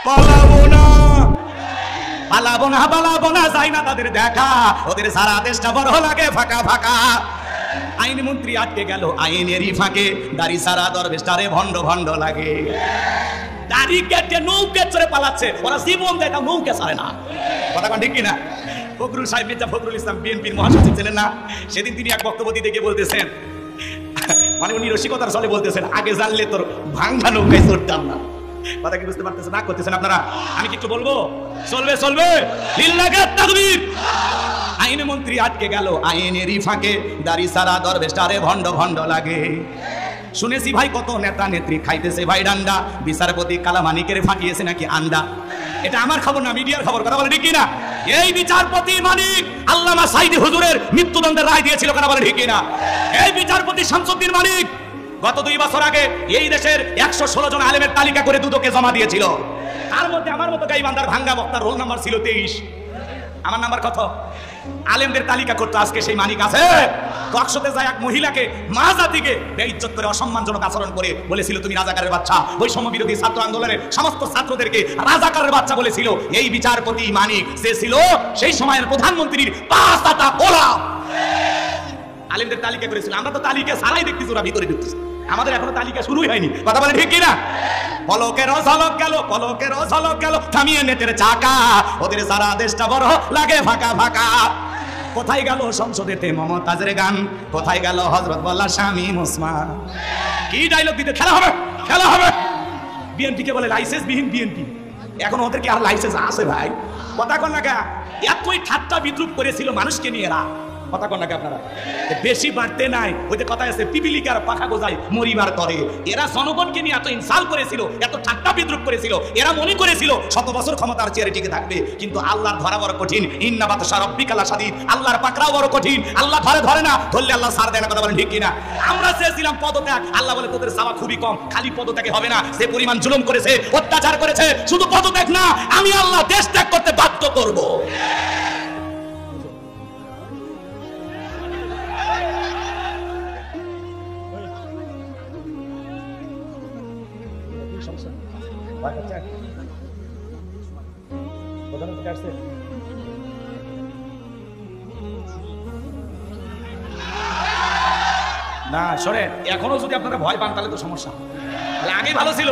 পালাবো না, পালাবো না, পালাবো না, যাই না তাদের দেখা, ওদের সারা দেশটা বড় লাগে ফাঁকা ফাঁকা। আইনমন্ত্রী আটকে গেল আইনেরই ফাঁকে, দাড়ি সারা দরবেশটারে ভণ্ড ভণ্ড লাগে। দাড়ি কেটে নৌকে চড়ে পালাচ্ছে, ওরা জীবন দেয়, নৌকে ছাড়ে না। কথা কোন ঠিক কিনা? ফখরুল সাহেব, মির্জা ফখরুল ইসলাম বিএনপির মহাসচিব ছিলেন না, সেদিন তিনি এক বক্তব্য দিতে গিয়ে বলতেছেন, মানে উনি রসিকতার ছলে বলতেছেন, আগে জানলে তোর ভাঙা নৌকায় চড়তাম না। কথা কি বুঝতে পারতেছেন? না করতেছেন আপনারা? আমি কি একটু বলবো? চলবে চলবে, লিল্লাহি তাকবীর। আইনমন্ত্রী আটকে গেল আইনেরই ফাঁকে, দাড়ি সারা দরবেশটারে ভণ্ড ভণ্ড লাগে। শুনেছি ভাই কত নেতা নেত্রী খাইতেছে ভাই ডান্ডা, বিচারপতি কালামানিকের ফাটিয়েছে নাকি আন্ডা। এটা আমার খবর না, মিডিয়ার খবর। কথা বলে ঠিক না? এই বিচারপতি মানিক আল্লামা সাইদি হুজুরের মৃত্যুদণ্ডের রায় দিয়েছিল। কথা বলে ঠিক না? এই বিচারপতি শামসুদ্দিন মানিক গত 2 বছর আগে এই দেশের 116 জন আলেমের তালিকা করে দুদকে জমা দিয়েছিল। তার মধ্যে আমার মতো গাইবান্ধার ভাঙ্গা বক্তার রোল নাম্বার ছিল 23। আমার নাম্বার কত? আলেমদের তালিকা করতে আজকে সেই মানিক আছে। টকশোতে যায় এক মহিলাকে মা জাতিকে বেইজ্জত করে অসম্মানজনক আচরণ করে বলেছিল তুমি রাজাকারের বাচ্চা। বৈষম্য বিরোধী ছাত্র আন্দোলনের সমস্ত ছাত্রদেরকে রাজাকারের বাচ্চা বলেছিল। এই বিচারপতি মানিক সে ছিল সেই সময়ের প্রধানমন্ত্রীর 5 হাতা গোলাম। আলেমদের তালিকা করেছিল। আমরা তো তালিকা সারাই দেখতেছি, ওরা ভিতরে ঢুকতেছে। আমাদের এখনো তালিকা শুরুই হয়নি। কথা বলে ঠিক কিনা? পলকের ঝলক গেল, পলকের ঝলক গেল, থামিয়ে নেতের চাকা, ওদের সারা দেশটা বড় লাগে ফাঁকা ফাঁকা। কোথায় গেল সংসদেতে মমতাজের গান, কোথায় গেল হযরত বলা স্বামী মুসমান। কি ডায়লগ দিতে খেলা হবে, খেলা হবে। বিএনপি কে বলে লাইসেন্স বিহীন বিএনপি। এখন ওদের কি আর লাইসেন্স আছে ভাই? কথা কন না গা, এতই ঠাট্টা বিদ্রুপ করেছিল মানুষকে নিয়ে এরা। কথা কন না আপনারা, বেশি বাড়তে নাই। ওই যে কথা আছে পিপিলিকার পাখা গোজায় মরিবার তরে। এরা জনগণকে নিয়ে এত ইনসাল্ট করেছিল, এত ঠাট্টা বিদ্রুপ করেছিল। এরা মনে করেছিল 100 বছর ক্ষমতার চেয়ারে টিকে থাকবে। কিন্তু আল্লাহর ধরা বড় কঠিন। ইন্না বাতাশা রাব্বিকা লাশাদীদ। আল্লাহর পাকড়াও বড় কঠিন। আল্লাহ ধরে না, ধরলে আল্লাহ ছাড় দেয় না। কথা বলেন ঠিক কিনা? আমরা চেয়েছিলাম পদত্যাগ, আল্লাহ বলে তোদের চাওয়া খুবই কম, খালি পদত্যাগে হবে না। যে পরিমাণ জুলুম করেছে, অত্যাচার করেছে, শুধু পদত্যাগ না, আমি আল্লাহ দেশ ত্যাগ করতে বাধ্য করব। না শোনেন, এখনো যদি আপনারা ভয় পান তাহলে তো সমস্যা। আগে ভালো ছিল,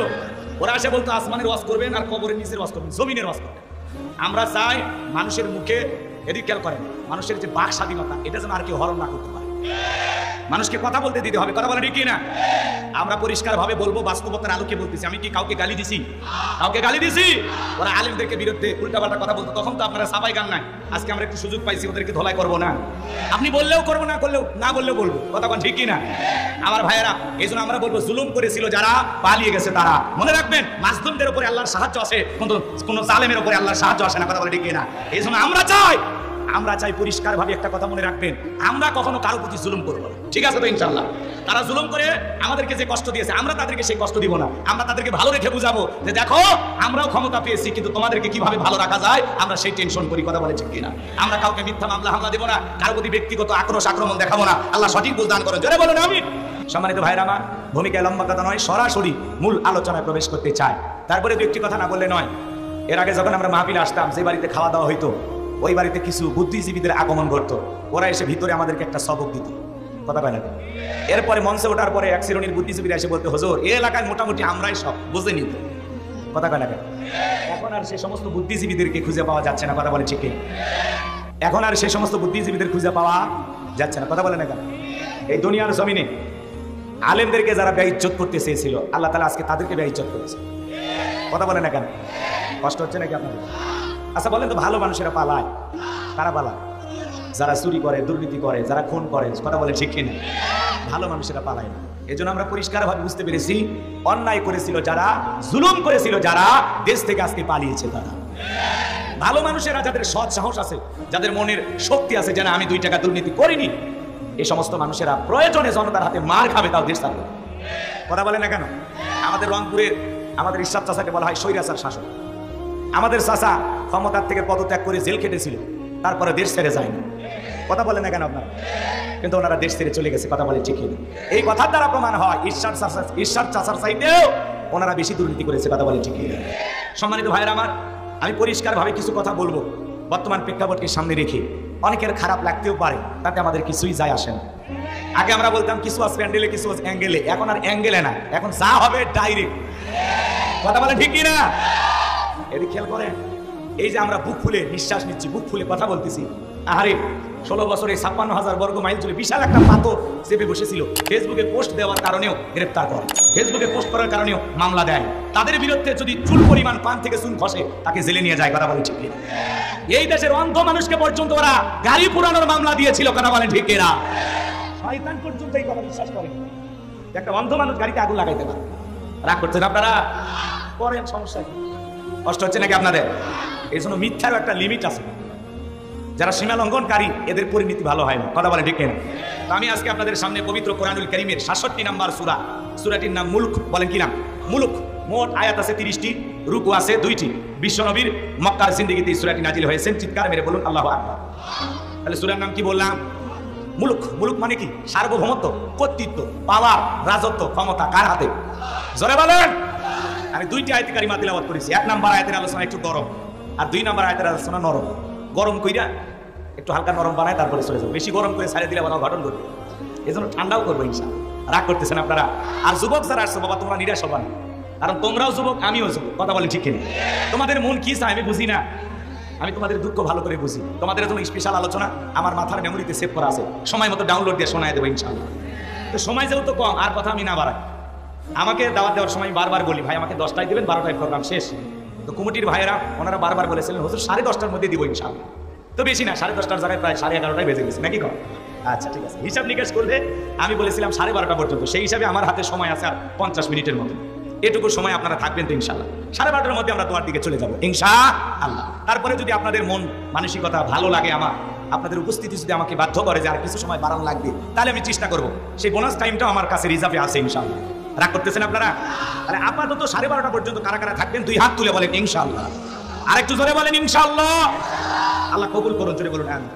ওরা এসে বলতো আসমানের ওয়াজ করবেন আর কবরের নিচের ওয়াজ করবেন, জমিনের ওয়াজ করবেন। আমরা চাই মানুষের মুখে এদিক খেয়াল করেন, মানুষের যে বাক স্বাধীনতা এটা যেন আর কেউ হরণ না করতে পারে। মানুষকে কথা বলতে দিতে হবে। কথা বলে ঠিক না? আমরা পরিষ্কার ভাবে বলবো, বাস্তবতার আলোকে বলতেছি। আমি কি কাউকে গালি দিছি? কাউকে গালি দিছি? ওরা আলেমদেরকে বিরুদ্ধে উল্টাপাল্টা কথা বলতো, তখন তো আপনারা সাবাই গান নাই। আজকে আমরা একটু সুযোগ পাইছি, ওদেরকে ধোলাই করবো না। আপনি বললেও করবো, না করলেও না বললেও বলবো। কথা কোন ঠিক না? আমার ভাইয়েরা, এই জন্য আমরা বলবো জুলুম করেছিল যারা, পালিয়ে গেছে তারা। মনে রাখবেন মাসদুমদের উপরে আল্লাহর সাহায্য আসে, কিন্তু কোন জালেমের উপরে আল্লাহর সাহায্য আসে না। কথা বলে ঠিক না? এই জন্য আমরা চাই পরিষ্কার ভাবে একটা কথা মনে রাখবেন, আমরা কখনো কারো প্রতি জুলুম করবো না। ঠিক আছে তো ইনশাআল্লাহ? তারা জুলুম করে আমাদেরকে যে কষ্ট দিয়েছে, আমরা তাদেরকে সেই কষ্ট দিব না। আমরা তাদেরকে ভালো রেখে বুঝাবো যে দেখো আমরাও ক্ষমতা পেয়েছি, কিন্তু তোমাদেরকে কিভাবে ভালো রাখা যায় আমরা সেই টেনশন করি। কথা বলে ঠিক কিনা? আমরা কাউকে মিথ্যা মামলা হামলা দেবো না, কারো প্রতি ব্যক্তিগত আক্রমণ দেখাবো না। আল্লাহ সঠিক বুঝদান করেন। জোরে বলুন আমিন। সম্মানিত ভাইরা আমার, ভূমিকায় লম্বা কথা নয়, সরাসরি মূল আলোচনায় প্রবেশ করতে চাই। তারপরে দু একটি কথা না বললে নয়। এর আগে যখন আমরা মাহফিলে আসতাম, যে বাড়িতে খাওয়া দাওয়া হইতো, ওই বাড়িতে কিছু বুদ্ধিজীবীদের আগমন ঘটতো। ওরা এসে ভিতরে আমাদেরকে একটা সবক দিত। কথা পায় না? এরপরে মঞ্চে ওঠার পরে এক শ্রেণীর বুদ্ধিজীবীরা এসে বলতে, হুজুর এই এলাকায় মোটামুটি আমরাই সব বুঝে নিত। কথা কয় না? এখন আর সে সমস্ত বুদ্ধিজীবীদেরকে খুঁজে পাওয়া যাচ্ছে না। কথা বলে ঠিক? এখন আর সে সমস্ত বুদ্ধিজীবীদের খুঁজে পাওয়া যাচ্ছে না। কথা বলে না কেন? এই দুনিয়ার জমিনে আলেমদেরকে যারা বেইজ্জত করতে চেয়েছিল, আল্লাহ তাআলা আজকে তাদেরকে বেইজ্জত করেছে। কথা বলে না কেন? কষ্ট হচ্ছে নাকি আপনাদের? আচ্ছা বলেন তো, ভালো মানুষেরা পালায়? কারা পালায়? যারা চুরি করে, দুর্নীতি করে, যারা খুন করে। কথা বলে ঠিক কিনা? ভালো মানুষেরা পালায় না। এজন্য আমরা পরিষ্কারভাবে বুঝতে পেরেছি, অন্যায় করেছিল যারা, জুলুম করেছিল যারা, দেশ থেকে আজকে পালিয়েছে তারা। ভালো মানুষেরা, যাদের সৎ সাহস আছে, যাদের মনের শক্তি আছে, যেন আমি 2 টাকা দুর্নীতি করিনি, এই সমস্ত মানুষেরা প্রয়োজনে জনতার হাতে মার খাবে, তাও দেশ ছাড়বে। কথা বলে না কেন? আমাদের রংপুরে আমাদের ইরশাদ চাচাকে বলা হয় স্বৈরাচার শাসক। আমাদের চাচা ক্ষমতার থেকে পদত্যাগ করে জেল খেটেছিল, তারপরে দেশ ছেড়ে যায়নি। কথা বলে না কেন আপনারা? কিন্তু ওনারা দেশ ছেড়ে চলে গেছে। কথা বলে ঠিক না? এই কথার দ্বারা প্রমাণ হয় ইরশাদ চাচার চাইতেও ওনারা বেশি দুর্নীতি করেছে। কথা বলে ঠিক না? সম্মানিত ভাইয়েরা আমার, আমি পরিষ্কারভাবে কিছু কথা বলবো বর্তমান প্রেক্ষাপটকে সামনে রেখে। অনেকের খারাপ লাগতেও পারে, তাতে আমাদের কিছুই যায় আসে না। আগে আমরা বলতাম কিছু আছে প্যান্ডেলে, কিছু আছে অ্যাঙ্গেলে, এখন আর অ্যাঙ্গেলে না, এখন যা হবে ডাইরেক্ট। কথা বলে ঠিক কিনা? এদিকে খেয়াল করেন, এই যে আমরা বুক খুলে নিঃশ্বাস নিচ্ছি, বুক খুলে কথা বলতেছি, আরে 16 বছরে 56,000 বর্গ মাইল জুড়ে বিশাল একটা পাথর চেপে বসেছিল। ফেসবুকে পোস্ট দেওয়ার কারণেও গ্রেফতার করে, ফেসবুকে পোস্ট করার কারণেও মামলা দেয়। তাদের বিরুদ্ধে যদি চুল পরিমাণ পান থেকে চুল খসে, তাকে জেলে নিয়ে যায়। কথা বলে ঠিক কিনা? এই দেশের অন্ধ মানুষকে পর্যন্ত ওরা গাড়ি পুরানোর মামলা দিয়েছিল। কথা বলে ঠিক কিনা? শয়তান পর্যন্ত এই কথা বিশ্বাস করে। একটা অন্ধ মানুষ গাড়িতে আগুন লাগাইতে পারে। রাগ করছেন আপনারা? করেন, সমস্যা কি? কষ্ট হচ্ছে নাকি আপনাদের? এই জন্য মিথ্যারও একটা লিমিট আছে। যারা সীমা লঙ্ঘনকারী, এদের পরিণতি ভালো হয় না। কথা বলে ঠিক কিনা? তো আমি আজকে আপনাদের সামনে পবিত্র কোরআনুল কারীমের 66 নম্বর সূরা, সূরাটির নাম মুলক। বলেন কি নাম? মুলক। মোট আয়াত আছে 30টি, রুকু আছে 2টি। বিশ্বনবীর মক্কার জিন্দেগিতে এই সূরাটি নাজিল হয়েছে। চিৎকার মেরে বলুন আল্লাহু আকবার। তাহলে সূরার নাম কি বললাম? মুলক। মুলক মানে কি? সার্বভৌমত্ব, কর্তৃত্ব, পাওয়ার, রাজত্ব, ক্ষমতা কার হাতে? জোরে বলেন। আমি 2টি আয়াতে কারিমা তিলাওয়াত করেছি। 1 নম্বর আয়াতের আলোচনা একটু গরম, আর 2 নম্বর আয়াতের আলোচনা নরম। গরম কইরা একটু হালকা নরম বানায়, তারপরে চলে যাবো। বেশি গরম করে ছাড়িয়ে দিলে আবার ঘটন করবে, এই জন্য ঠান্ডাও করবো ইনশাআল্লাহ। রাগ করতেছেন আপনারা? আর যুবক যারা আসছো, বাবা তোমরা নিরাশ হবা না, কারণ তোমরাও যুবক, আমিও যুবক। কথা বলে ঠিক কিনা? তোমাদের মন কি চায় আমি বুঝি না, আমি তোমাদের দুঃখ ভালো করে বুঝি। তোমাদের জন্য স্পেশাল আলোচনা আমার মাথার মেমোরিতে সেভ করা আছে, সময় মতো ডাউনলোড দিয়ে শোনায় দেবো ইনশাআল্লাহ। তো সময় যেহেতু কম, আর কথা আমি না বাড়াই। আমাকে দাওয়াত দেওয়ার সময় বারবার বলি, ভাই আমাকে 10টায় দেবেন, 12টায় প্রোগ্রাম শেষ। তো কমিটির ভাইয়েরা ওনারা বারবার বলেছিলেন, হুজুর 10:30টার মধ্যে দিব ইনশাআল্লাহ। তো বেশি না, 10:30টার জায়গায় প্রায় 11:30টায় বেজে গেছে নাকি? কম? আচ্ছা ঠিক আছে। হিসাব নিকাশ করলে আমি বলেছিলাম 12:30টা পর্যন্ত, সেই হিসাবে আমার হাতে সময় আছে আর 50 মিনিটের মতো। এটুকু সময় আপনারা থাকবেন তো ইনশাআল্লাহ। 12:30টার মধ্যে আমরা তোমার দিকে চলে যাবো ইনশাআল্লাহ। তারপরে যদি আপনাদের মন মানসিকতা ভালো লাগে, আমার আপনাদের উপস্থিতি যদি আমাকে বাধ্য করে যে আর কিছু সময় বাড়ানো লাগবে, তাহলে আমি চেষ্টা করবো। সেই বোনাস টাইমটাও আমার কাছে রিজার্ভে আছে ইনশাআল্লাহ। রাগ করতেছেন আপনারা? তাহলে আপাতত 12:30টা পর্যন্ত কারা কারা থাকবেন 2 হাত তুলে বলেন ইনশাআল্লাহ। আর একটু জোরে বলেন ইনশাআল্লাহ। আল্লাহ কবুল করুন, জোরে বলুন আমিন।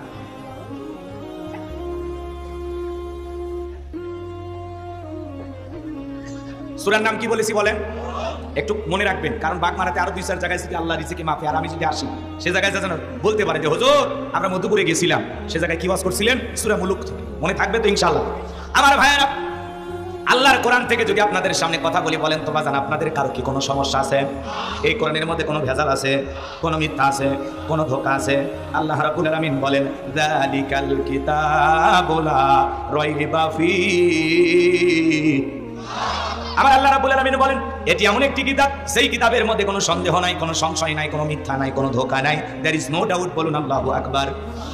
সূরার নাম কি বলেছি বলেন? একটু মনে রাখবেন, কারণ বাগমারাতে আরো 2-4 জায়গায় যদি আল্লাহ রিজিকে মাফে, আর আমি যদি আসি সে জায়গায় যেন বলতে পারে যে হুজুর আমরা মধুপুরে গেছিলাম, সে জায়গায় কি ওয়াজ করছিলেন? সূরা মুলক। মনে থাকবে তো ইনশাআল্লাহ? আমার ভাইয়েরা, আল্লাহর কোরআন থেকে যদি আপনাদের সামনে কথা বলি, বলেন তো বাজান আপনাদের কারো কি কোনো সমস্যা আছে? এই কোরআনের মধ্যে কোনো ভেজাল আছে? কোনো মিথ্যা আছে? কোনো ধোঁকা আছে? আল্লাহ রাব্বুল আলামিন বলেন, যালিকাল কিতাবু লা রাইবা ফীহি। আমার আল্লাহ রাব্বুল আলামিন বলেন, এটি এমন একটি কিতাব, সেই কিতাবের মধ্যে কোনো সন্দেহ নাই, কোনো সংশয় নাই, কোনো মিথ্যা নাই, কোনো ধোঁকা নাই। There is no doubt. বলুন আল্লাহু আকবার।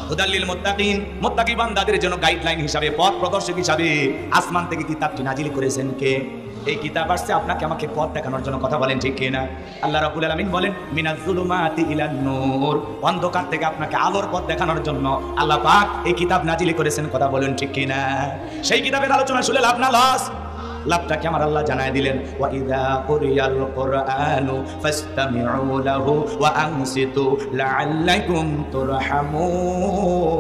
হুদাল্লিল মুত্তাকিন, মুত্তাকি বান্দাদের জন্য গাইডলাইন হিসাবে, পথ প্রদর্শক হিসাবে আসমান থেকে কিতাবটি নাজিল করেছেন কে? এই কিতাব আসছে আপনাকে আমাকে পথ দেখানোর জন্য। কথা বলেন ঠিক কিনা? আল্লাহ রাব্বুল আলামিন বলেন, মিনাজ যুলুমাতি ইলান নূর, অন্ধকার থেকে আপনাকে আলোর পথ দেখানোর জন্য আল্লাহ পাক এই কিতাব নাজিল করেছেন। কথা বলেন ঠিক কিনা? সেই কিতাবের আলোচনা শুনে লাভ না লস? লাভটাকে আমার আল্লাহ জানায় দিলেন, ওয়া ইযা কুরিয়াল কুরআনু ফাসতামিউ লাহু ওয়া আনসিতু লাআল্লাকুম তুরহামুন।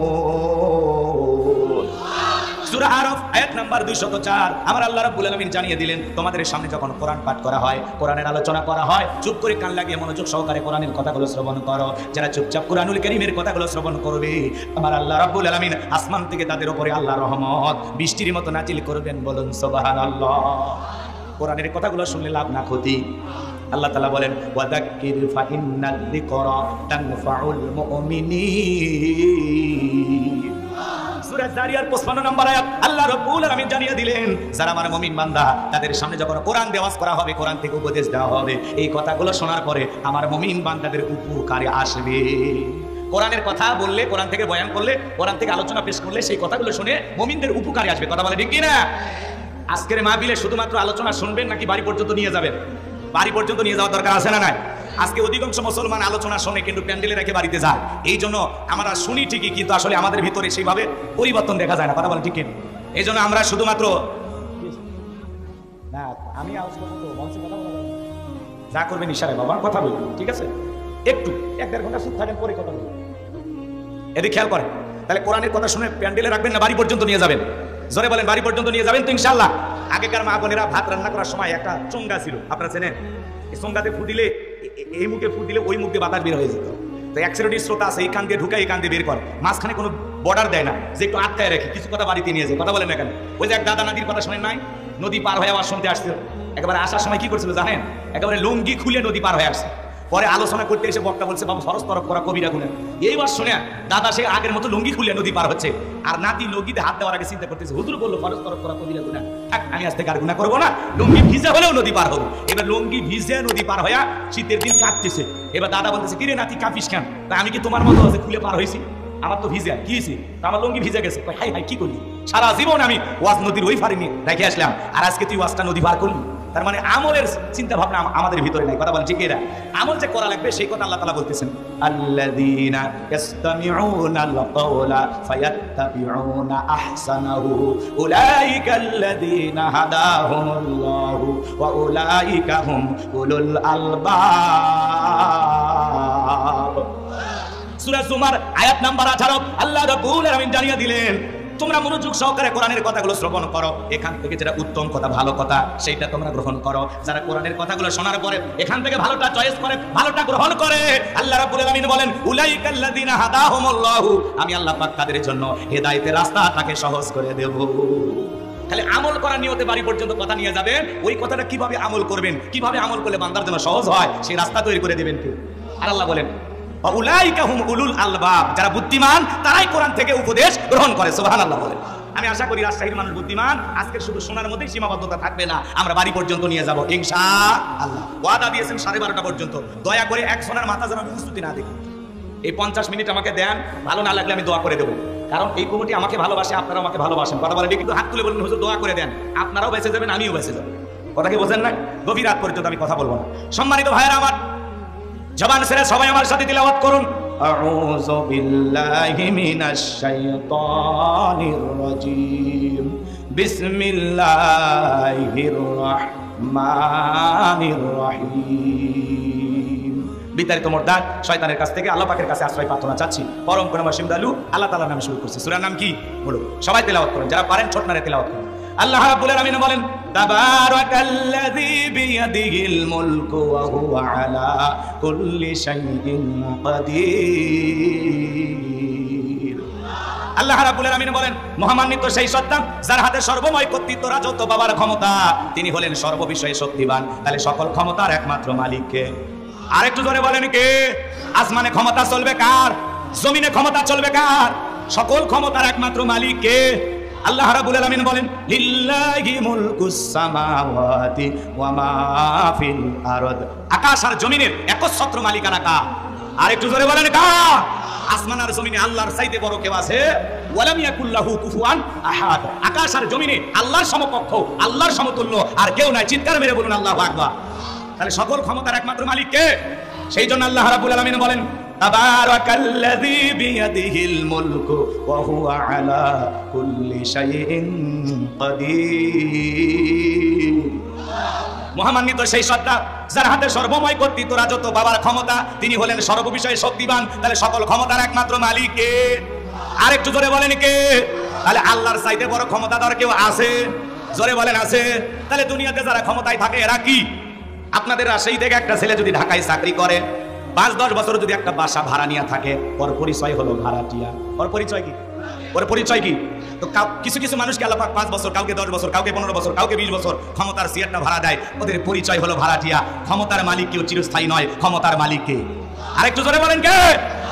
সূরা আরাফ আয়াত নাম্বার 204। আমার আল্লাহ রাব্বুল আলামিন জানিয়ে দিলেন, তোমাদের সামনে যখন কোরআন পাঠ করা হয়, কোরআনের আলোচনা করা হয়, চুপ করে কান লাগিয়ে মনোযোগ সহকারে কোরআনের কথাগুলো শ্রবণ করো। যারা চুপচাপ কোরআনুল কারীমের কথাগুলো শ্রবণ করবে, আমার আল্লাহ রাব্বুল আলামিন আসমান থেকে তাদের উপরে আল্লাহর রহমত বৃষ্টির মতো নাজিল করবেন। বলুন সুবহানাল্লাহ। কোরআনের কথাগুলো শুনলে লাভ না ক্ষতি? আল্লাহ তাআলা বলেন, ওয়াযাক্কির ফা ইন্নাল যিকরা তানফাউল মুমিনিন। সূরা জারিয়ার 55 নম্বর আয়াত আল্লাহ রাব্বুল আলামিন জানিয়ে দিলেন, যারা আমার মুমিন বান্দা, তাদের সামনে যখন কোরআন দেওয়াজ করা হবে, কোরআন থেকে উপদেশ দেওয়া হবে, এই কথাগুলো শোনার পরে আমার মুমিন বান্দাদের উপকারে আসবে। কোরআনের কথা বললে, কোরআন থেকে বয়ান করলে, কোরআন থেকে আলোচনা পেশ করলে, সেই কথাগুলো শুনে মুমিনদের উপকারে আসবে। কথা বলে ঠিক কি না? আজকের মাহফিলে শুধুমাত্র আলোচনা শুনবেন নাকি বাড়ি পর্যন্ত নিয়ে যাবেন? বাড়ি পর্যন্ত নিয়ে যাওয়ার দরকার আছে না নাই? আজকে অধিকাংশ মুসলমান আলোচনা শুনে কিন্তু প্যান্ডেলে রেখে বাড়িতে যায়। এই জন্য আমরা শুনি ঠিকই, কিন্তু আসলে আমাদের ভিতরে সেইভাবে পরিবর্তন দেখা যায় না। কথা বলে ঠিক কিনা? এই জন্য আমরা শুধুমাত্র না, আমি যা করবেন ইশারায় বাবা কথা বলবেন, ঠিক আছে? একটু 1-1.5 ঘন্টা চুপ থাকেন, পরে কথা বলবেন। এদিকে খেয়াল করেন। তাহলে কোরআনের কথা শুনে প্যান্ডেলে রাখবেন না বাড়ি পর্যন্ত নিয়ে যাবেন? জোরে বলেন, বাড়ি পর্যন্ত নিয়ে যাবেন তো ইনশাআল্লাহ? আগেকার মা বোনেরা ভাত রান্না করার সময় একটা চোঙ্গা ছিল, আপনারা চেনেন? এই চোঙ্গাতে ফু দিলে এই মুখে ফু দিলে ওই মুখ দিয়ে বাতাস বের হয়ে যেত। তো অ্যাক্সিডেন্টের স্রোত আছে, এইখান দিয়ে ঢুকায় এইখান দিয়ে বের করে, মাঝখানে কোনো বর্ডার দেয় না যে একটু আটকায় রাখি, কিছু কথা বাড়িতে নিয়ে যায়। কথা বলেন না কেন? ওই যে এক দাদা নাদির কথা শোনেন নাই, নদী পার হয়ে আবার শুনতে আসছিল, একেবারে আসার সময় কি করছিল জানেন? একেবারে লুঙ্গি খুলে নদী পার হয়ে আসছে। পরে আলোচনা করতে এসে বক্তা বলছে, বাবু সরস তরফ করা কবিরা গুনে। এইবার শুনে দাদা সে আগের মতো লুঙ্গি খুলে নদী পার হচ্ছে, আর নাতি লুঙ্গিতে হাত দেওয়ার আগে চিন্তা করতেছে, হুজুর বললো ফরজ তরফ করা কবিরা গুনা, থাক আমি আজ থেকে আর গুনাহ করবো না, লুঙ্গি ভিজে হলেও নদী পার হবো। এবার লুঙ্গি ভিজে নদী পার হয়ে শীতের দিন কাঁদতেছে। এবার দাদা বলতেছে, কিরে নাতি কাঁপিস কেন? তা আমি কি তোমার মতো আছে খুলে পার হয়েছি? আমার তো ভিজে, কি হয়েছি? আমার লুঙ্গি ভিজে গেছে। হাই হাই কি করলি? সারা জীবন আমি ওয়াজ নদীর ওই পারে নিয়ে রেখে আসলাম, আর আজকে তুই ওয়াজটা নদী পার করলি। তার মানে আমলের চিন্তা ভাবনা আমাদের ভিতরে নাই। কথা বলেন ঠিক এরা আমল যে করা লাগবে সেই কথা আল্লাহ তাআলা বলতেছেন, আল্লাযীনা ইসতামিউনাল কাওলা ফায়াত্তাবিউনা আহসানাহু উলাইকাল্লাযীনা হাদাহুমুল্লাহু ওয়া উলাইকা হুম উলুল আলবাব। সূরা জুমার আয়াত নাম্বার 18 আল্লাহ রাব্বুল আলামিন জানিয়ে দিলেন, তোমরা মনোযোগ সহকারে কোরআনের কথাগুলো শ্রবণ করো, এখান থেকে যেটা উত্তম কথা ভালো কথা সেইটা তোমরা গ্রহণ করো। যারা কোরআনের কথাগুলো শোনার পরে এখান থেকে ভালোটা চয়েস করে, ভালোটা গ্রহণ করে, আল্লাহ রাব্বুল আলামিন বলেন উলাইকাল্লাযীনা হাদাহুমুল্লাহু, আমি আল্লাহ পাক তাদের জন্য হেদায়েতের রাস্তাটাকে সহজ করে দেব। খালি আমল করার নিয়তে বাড়ি পর্যন্ত কথা নিয়ে যাবেন, ওই কথাটা কিভাবে আমল করবেন, কিভাবে আমল করলে বান্দার জন্য সহজ হয় সেই রাস্তা তৈরি করে দেবেন কে? আর আল্লাহ বলেন উলাইকা হুম উলুল আলবাব, যারা বুদ্ধিমান তারাই কোরআন থেকে উপদেশ গ্রহণ করে। সুবহানাল্লাহ বলেন। আমি আশা করি রাজশাহীর মানুষ বুদ্ধিমান, আজকে শুধু শোনার মধ্যেই সীমাবদ্ধতা থাকবে না, আমরা বাড়ি পর্যন্ত নিয়ে যাবো ইনশাআল্লাহ। ওয়াদা দিয়েছেন 12:30 পর্যন্ত, দয়া করে একজনের মাথা যেন আমি উস্তুতি না দেখি। এই 50 মিনিট আমাকে দেন, ভালো না লাগলে আমি দোয়া করে দেবো, কারণ এই কমিটি আমাকে ভালোবাসে, আপনারা আমাকে ভালোবাসেন। কথা বলেন, কিন্তু হাত তুলে বলেন হুজুর দোয়া করে দেন, আপনারাও বেঁচে যাবেন, আমিও বেঁচে যাবো। কথা কি বোঝেন না? গভীর রাত পর্যন্ত আমি কথা বলবো না। সম্মানিত ভাইয়েরা আমার, জবান ছেড়ে সবাই আমার সাথে তিলাওয়াত করুন, আউযু বিল্লাহি মিনাশ শাইতানির রাজীম, বিসমিল্লাহির রাহমানির রহিম। বিতাড়িত মোরদাদ শয়তানের কাছ থেকে আল্লাহ পাকের কাছে আশ্রয় প্রার্থনা চাচ্ছি। পরম করুণাময় দয়ালু আল্লাহ তাআলার নামে শুরু করছি। সূরার নাম কি? বলো সবাই তেলাওয়াত করুন, যারা পারেন ছোট নারে তেলাওয়াত করুন। আল্লাহ রাব্বুল আলামিন বলেন, তাবারাকাল্লাযী বিয়াদিহিল মুলকু ওয়া হুয়া আলা কুল্লি শাইইন কাদির। আল্লাহ রাব্বুল আলামিন বলেন, মহামান্বিত সেই সত্তা যার হাতে সর্বময় কর্তৃত্ব, রাজত্ব, বাবার ক্ষমতা, তিনি হলেন সর্ববিষয়ে শক্তিমান। তাহলে সকল ক্ষমতার একমাত্র মালিক কে? আরেকটু জোরে বলেন কে? আসমানে ক্ষমতা চলবে কার? জমিনে ক্ষমতা চলবে কার? সকল ক্ষমতার একমাত্র মালিক কে? আল্লাহ রাব্বুল আলামিন বলেন, লিল্লাহি মুলকুস সামাওয়াতি ওয়া মা ফিল আরদ। আকাশ আর জমিনের একচ্ছত্র মালিকানা কার? আরেকটু জোরে বলেন কার? আসমান আর জমিনে আল্লাহর চাইতে বড় কেউ আছে? ওয়ালাম ইয়াকুল্লাহু কুফুয়ান আহাদ। আকাশ আর জমিনে আল্লাহর সমকক্ষ, আল্লাহর সমতুল্য আর কেউ নাই। চিৎকার মেরে বলুন আল্লাহু আকবার। তাহলে সকল ক্ষমতার একমাত্র মালিক কে? সেই জন্য আল্লাহ রাব্বুল আলামিন বলেন, তাবারাকাল্লাযী বিয়াদিহিল মুলকু ওয়া হুয়া আলা কুল্লি শাইইন কাদির। মহামান্বিত সেই সত্তা যার হাতে সর্বময় কর্তৃত্ব, রাজত্ব, বাবার ক্ষমতা, তিনি হলেন সর্ববিষয়ে শক্তিমান। তাহলে সকল ক্ষমতার একমাত্র মালিক কে? আরেকটু জোরে বলেন কে? তাহলে আল্লাহর চাইতে বড় ক্ষমতাধর কেউ আছে? জোরে বলেন আছে। তাহলে দুনিয়াতে যারা ক্ষমতায় থাকে এরা কি? আপনাদের রাজশাহী থেকে একটা ছেলে যদি ঢাকায় চাকরি করে, 5-10 বছর যদি একটা বাসা ভাড়া নিয়ে থাকে, ওর পরিচয় হলো ভাড়াটিয়া। ওর পরিচয় কি? ওর পরিচয় কি? তো কিছু কিছু মানুষকে আল্লাহ পাক 5 বছর, কাউকে 10 বছর, কাউকে 15 বছর, কাউকে 20 বছর ক্ষমতার চেয়ারটা ভাড়া দেয়, ওদের পরিচয় হলো ভাড়াটিয়া। ক্ষমতার মালিক কেউ চিরস্থায়ী নয়। ক্ষমতার মালিক কে? আরেকটু জোরে বলেন কে?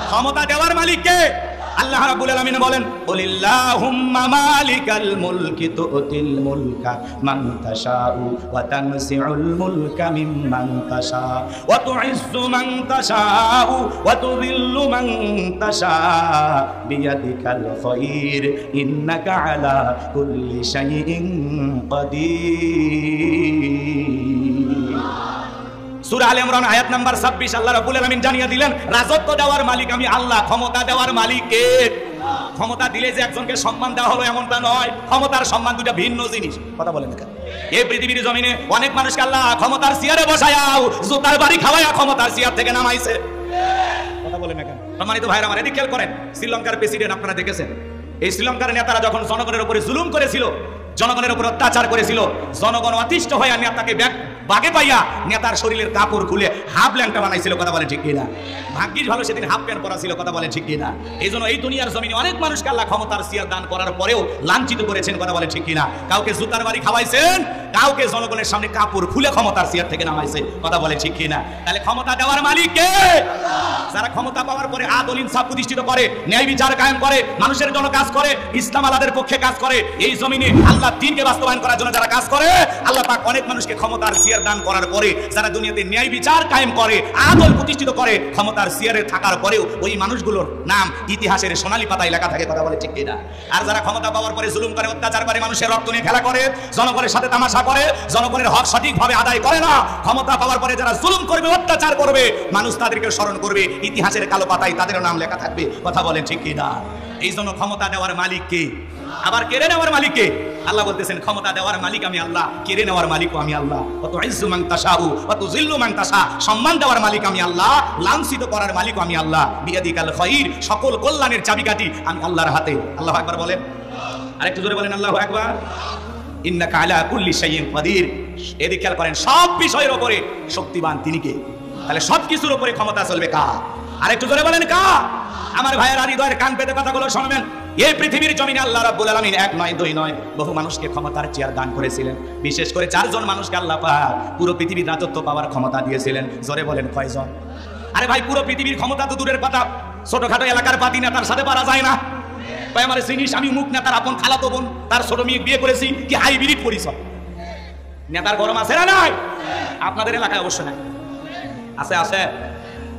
ক্ষমতা দেওয়ার মালিক কে? আল্লাহ রাব্বুল আলামিন বলেন, কুলিল্লাহুম্মা মালিকাল মুলকি তুতিল মুলকা মান তাশাউ ওয়া তানসিউল মুলকা মিম্মান তাশা ওয়া তুইজ্জু মান তাশাউ ওয়া তুযিল্লু মান তাশা বিয়াদিকাল খায়র ইন্নাকা আলা কুল্লি শাইইন কাদির। সূরা আলে ইমরান আয়াত নাম্বার 26 আল্লাহ রাব্বুল আলামিন জানিয়ে দিলেন, রাজত্ব দেওয়ার মালিক আমি আল্লাহ। ক্ষমতা দেওয়ার মালিক কে? ক্ষমতা দিলে যে একজনকে সম্মান দেওয়া হলো এমনটা নয়। ক্ষমতার সম্মান দুটো ভিন্ন জিনিস। কথা বলেন না? এই পৃথিবীর জমিনে অনেক মানুষকে আল্লাহ ক্ষমতার চেয়ারে বসায়াও জুতার বাড়ি খাওয়ায়া ক্ষমতার চেয়ার থেকে নামাইছে। কথা বলেন না কেন? সম্মানিত ভাইরা আমার, এদিকে খেয়াল করেন, শ্রীলঙ্কার প্রেসিডেন্ট আপনারা দেখেছেন, এই শ্রীলঙ্কার নেতারা যখন জনগণের উপরে জুলুম করেছিল, জনগণের উপর অত্যাচার করেছিল, জনগণ অতিষ্ঠ হয়ে নেতাকে বাগে পাইয়া নেতার শরীরের কাপড় খুলে হাফ ল্যাংটা বানাইছিল, কথা বলে ঠিক কিনা? ভাগ্যিস ভালো সেদিন হাফ প্যান্ট পরা ছিল, কথা বলে ঠিক কিনা? এই জন্য এই দুনিয়ার জমিনে অনেক মানুষকে আল্লাহ ক্ষমতার চেয়ার দান করার পরেও লাঞ্ছিত করেছেন, কথা বলে ঠিক কিনা? কাউকে জুতার বাড়ি খাওয়াইছেন, কাউকে জনগণের সামনে কাপড় খুলে ক্ষমতার চেয়ার থেকে নামাইছে, কথা বলে ঠিক কিনা? তাহলে ক্ষমতা দেওয়ার মালিক কে? যারা ক্ষমতা পাওয়ার পরে আদল ইনসাফ প্রতিষ্ঠিত করে, ন্যায় বিচার কায়েম করে, মানুষের জন্য কাজ করে, ইসলাম আলাদের পক্ষে কাজ করে, এই জমিনে আল্লাহ দ্বীনকে বাস্তবায়ন করার জন্য যারা কাজ করে, আল্লাহ পাক অনেক মানুষকে ক্ষমতার চেয়ার দান করার পরে যারা দুনিয়াতে ন্যায় বিচার কায়েম করে, আদল প্রতিষ্ঠিত করে, ক্ষমতার চেয়ারে থাকার পরেও ওই মানুষগুলোর নাম ইতিহাসের সোনালী পাতায় লেখা থাকে, কথা বলে ঠিক কিনা? আর যারা ক্ষমতা পাওয়ার পরে জুলুম করে, অত্যাচার করে, মানুষের রক্ত নিয়ে খেলা করে, জনগণের সাথে তামাশা করে, জনগণের হক সঠিকভাবে আদায় করে না, ক্ষমতা পাওয়ার পরে যারা জুলুম করবে, অত্যাচার করবে, মানুষ তাদেরকে স্মরণ করবে, ইতিহাসের কালো পাতায় তাদের নাম লেখা থাকবে, কথা বলেন ঠিক কিনা? এই জন্য ক্ষমতা দেওয়ার মালিক কে? আবার কেড়ে নেওয়ার মালিক কে? আল্লাহ বলতেছেন ক্ষমতা দেওয়ার মালিক আমি আল্লাহ, কেড়ে নেওয়ার মালিকও আমি আল্লাহ। ওয়া তুইজ্জু মান তাশাউ ওয়া তুযিল্লু মান তাশা, সম্মান দেওয়ার মালিক আমি আল্লাহ, লাঞ্ছিত করার মালিকও আমি আল্লাহ। বিয়াদিকাল খায়র, সকল কল্যাণের চাবিকাঠি আমি আল্লাহর হাতে। আল্লাহু আকবার বলেন, আরেকটু জোরে বলেন আল্লাহু আকবার। ইন্নাকা আলা কুল্লি শাইইন কাদির, এদিকে খেয়াল করেন, সব বিষয়ের উপরে শক্তিমান তিনি কে? তাহলে সব কিছুর উপরে ক্ষমতা চলবে কার? আরেকটু জোরে বলেন কার? আমার ভাইয়েরা হৃদয়ের কান পেতে কথাগুলো শুনবেন। এই পৃথিবীর জমিনে আল্লাহ রাব্বুল আলামিন এক নয় দুই নয় বহু মানুষকে ক্ষমতার চেয়ার দান করেছিলেন। বিশেষ করে 4 জন মানুষকে আল্লাহ পাক পুরো পৃথিবীর রাজত্ব পাওয়ার ক্ষমতা দিয়েছিলেন। জোরে বলেন কয়জন? আরে ভাই, পুরো পৃথিবীর ক্ষমতা তো দূরের কথা, ছোটখাটো এলাকার পাতি নেতার সাথে পারা যায় না। ভাই আমার জিনিস, আমি মুখ নেতার আপন খালাতো বোন, তার ছোট মেয়ে বিয়ে করেছি, কি হাইব্রিড পরিচয়। নেতার গরম আছে না নাই? আপনাদের এলাকায় অবশ্য নাই, আছে আছে।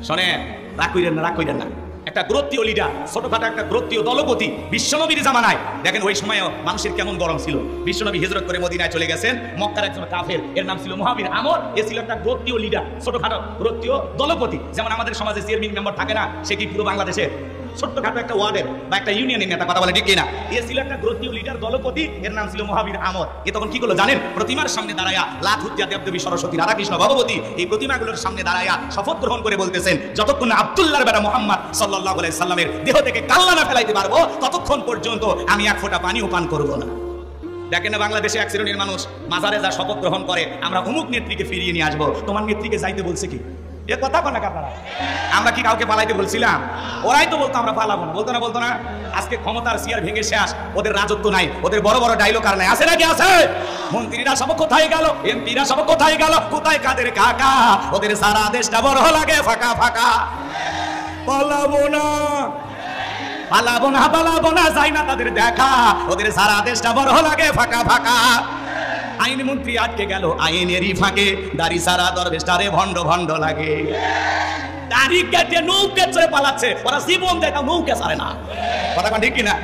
শোনেন, রাগ কইরেন না। একটা গোত্রীয় লিডার, ছোটখাটো একটা গোত্রীয় দলপতি, বিশ্বনবীর জামানায় দেখেন ওই সময় মানুষের কেমন গরম ছিল। বিশ্বনবী হিজরত করে মদিনায় চলে গেছেন, মক্কার একজন কাফের, এর নাম ছিল মুহাবির আমর। এ ছিল একটা গোত্রীয় লিডার, ছোটখাটো গোত্রীয় দলপতি। যেমন আমাদের সমাজে চেয়ারম্যান মেম্বার থাকে না, সে কি পুরো বাংলাদেশের ছোট্টখাটো একটা ওয়ার্ডের বা একটা ইউনিয়নের নেতা, কথা বলে ঠিক কিনা? এ ছিল একটা গোত্রীয় লিডার, দলপতি, এর নাম ছিল মুহাবির আমর। এ তখন কি করলো জানেন? প্রতিমার সামনে দাঁড়ায়া, লাথুজ্জা দেবদেবী সরস্বতী, রাধাকৃষ্ণ ভগবতী, এই প্রতিমাগুলোর সামনে দাঁড়ায়া শপথ গ্রহণ করে বলতেছেন, যতক্ষণ না আব্দুল্লাহর বেটা মুহাম্মদ সাল্লাল্লাহু আলাইহি সাল্লামের দেহ থেকে কাল্লা না ফেলাইতে পারবো, ততক্ষণ পর্যন্ত আমি এক ফোঁটা পানিও পান করবো না। দেখেন না বাংলাদেশে এক শ্রেণীর মানুষ মাজারে যা শপথ গ্রহণ করে, আমরা অমুক নেত্রীকে ফিরিয়ে নিয়ে আসবো। তোমার নেত্রীকে যাইতে বলছে কি? এ কথা কোন না আপনারা? আমরা কি কাউকে পালাইতে বলছিলাম? ওরাই তো বলতো আমরা পালাবো না, বলতো না। আজকে ক্ষমতার চেয়ার ভেঙে শেষ, ওদের রাজত্ব নাই, ওদের বড় বড় ডায়লগ আর নাই, আছে নাকি? আছে। মন্ত্রীরা সব কোথায় গেল? এমপিরা সব কোথায় গেল? কোথায় কাদের কাকা? ওদের সারা দেশটা বড় লাগে ফাঁকা ফাঁকা। পালাবো না, পালাবো না, পালাবো না, যাই না তাদের দেখা, ওদের সারা দেশটা বড় লাগে ফাঁকা ফাঁকা। আইন মন্ত্রী আটকে গেল আইনেরই ফাঁকে, দাড়ি সারা দরবেশটারে ভণ্ড ভণ্ড লাগে। দাড়ি কেটে নৌকে চড়ে পালাচ্ছে, ওরা জীবন দেয় তা নৌকে ছাড়ে না, কথা ঠিক কিনা?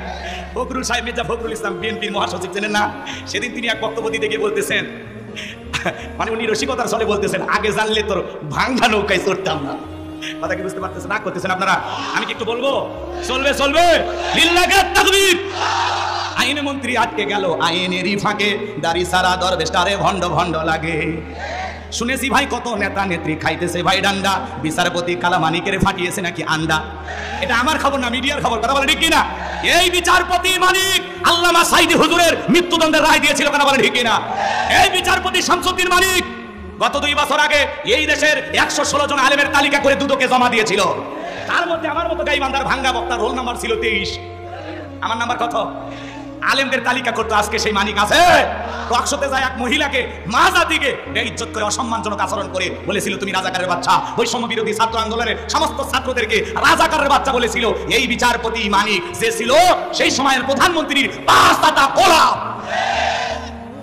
ফখরুল সাহেব, মির্জা ফখরুল ইসলাম, বিএনপির মহাসচিব, চেনেন না? সেদিন তিনি এক বক্তব্য দিতে গিয়ে বলতেছেন, মানে উনি রসিকতার ছলে বলতেছেন, আগে জানলে তোর ভাঙ্গা নৌকায় চড়তাম না। কথা কি বুঝতে পারতেছেন? না করতেছেন আপনারা? আমি কি একটু বলবো? চলবে চলবে, লিল্লাহি তাকবীর। আইন মন্ত্রী আটকে গেল আইনেরই ফাঁকে, দাড়ি সারা দরবেশটারে ভণ্ড ভণ্ড লাগে। শুনেছি ভাই কত নেতা নেত্রী খাইতেছে ভাই ডান্ডা, বিচারপতি কালামানিকের ফাটিয়েছে নাকি আন্ডা। এটা আমার খবর না, মিডিয়ার খবর, কথা বলে ঠিক কিনা? এই বিচারপতি মানিক আল্লামা সাইদি হুজুরের মৃত্যুদণ্ডের রায় দিয়েছিল, কথা বলে ঠিক কিনা? এই বিচারপতি শামসুদ্দিন মানিক গত 2 বছর আগে এই দেশের 116 জন আলেমের তালিকা করে দুদকে জমা দিয়েছিল। তার মধ্যে আমার মতো গাইবান্ধার ভাঙ্গা বক্তার রোল নাম্বার ছিল 23। আমার নাম্বার কত? আলেমদের তালিকা করতে আজকে সেই মানিক আছে? টকশোতে যায় এক মহিলাকে মা জাতিকে বেইজ্জত করে, অসম্মানজনক আচরণ করে বলেছিল তুমি রাজাকারের বাচ্চা। বৈষম্য বিরোধী ছাত্র আন্দোলনের সমস্ত ছাত্রদেরকে রাজাকারের বাচ্চা বলেছিল। এই বিচারপতি মানিক যে ছিল সেই সময়ের প্রধানমন্ত্রীর 5 পাতা গোলাম।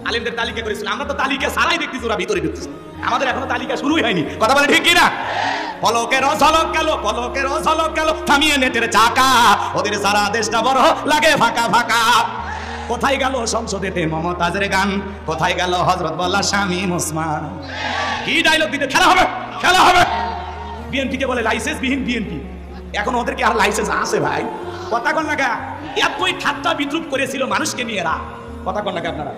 আলেমদের তালিকা করেছিল। আমরা তো তালিকা সারাই দেখতেছি, ওরা ভিতরে ঢুকতেছে। আমাদের এখনো তালিকা শুরুই হয়নি, কথা বলে ঠিক কিনা? পলকের ঝলক গেল, পলকের ঝলক গেল, থামিয়ে নেটের চাকা, ওদের সারা দেশটা বড় লাগে ফাঁকা ফাঁকা। কোথায় গেল সংসদেতে মমতাজের গান? কোথায় গেল হযরত বলা শামীম ওসমান? কি ডায়লগ দিতে? খেলা হবে, খেলা হবে। বিএনপি কে বলে লাইসেন্স বিহীন বিএনপি। এখন ওদের কি আর লাইসেন্স আছে ভাই? কথা কোন লাগা? এতই ঠাট্টা বিদ্রুপ করেছিল মানুষকে নিয়ে এরা। কথা কন নাকি আপনারা?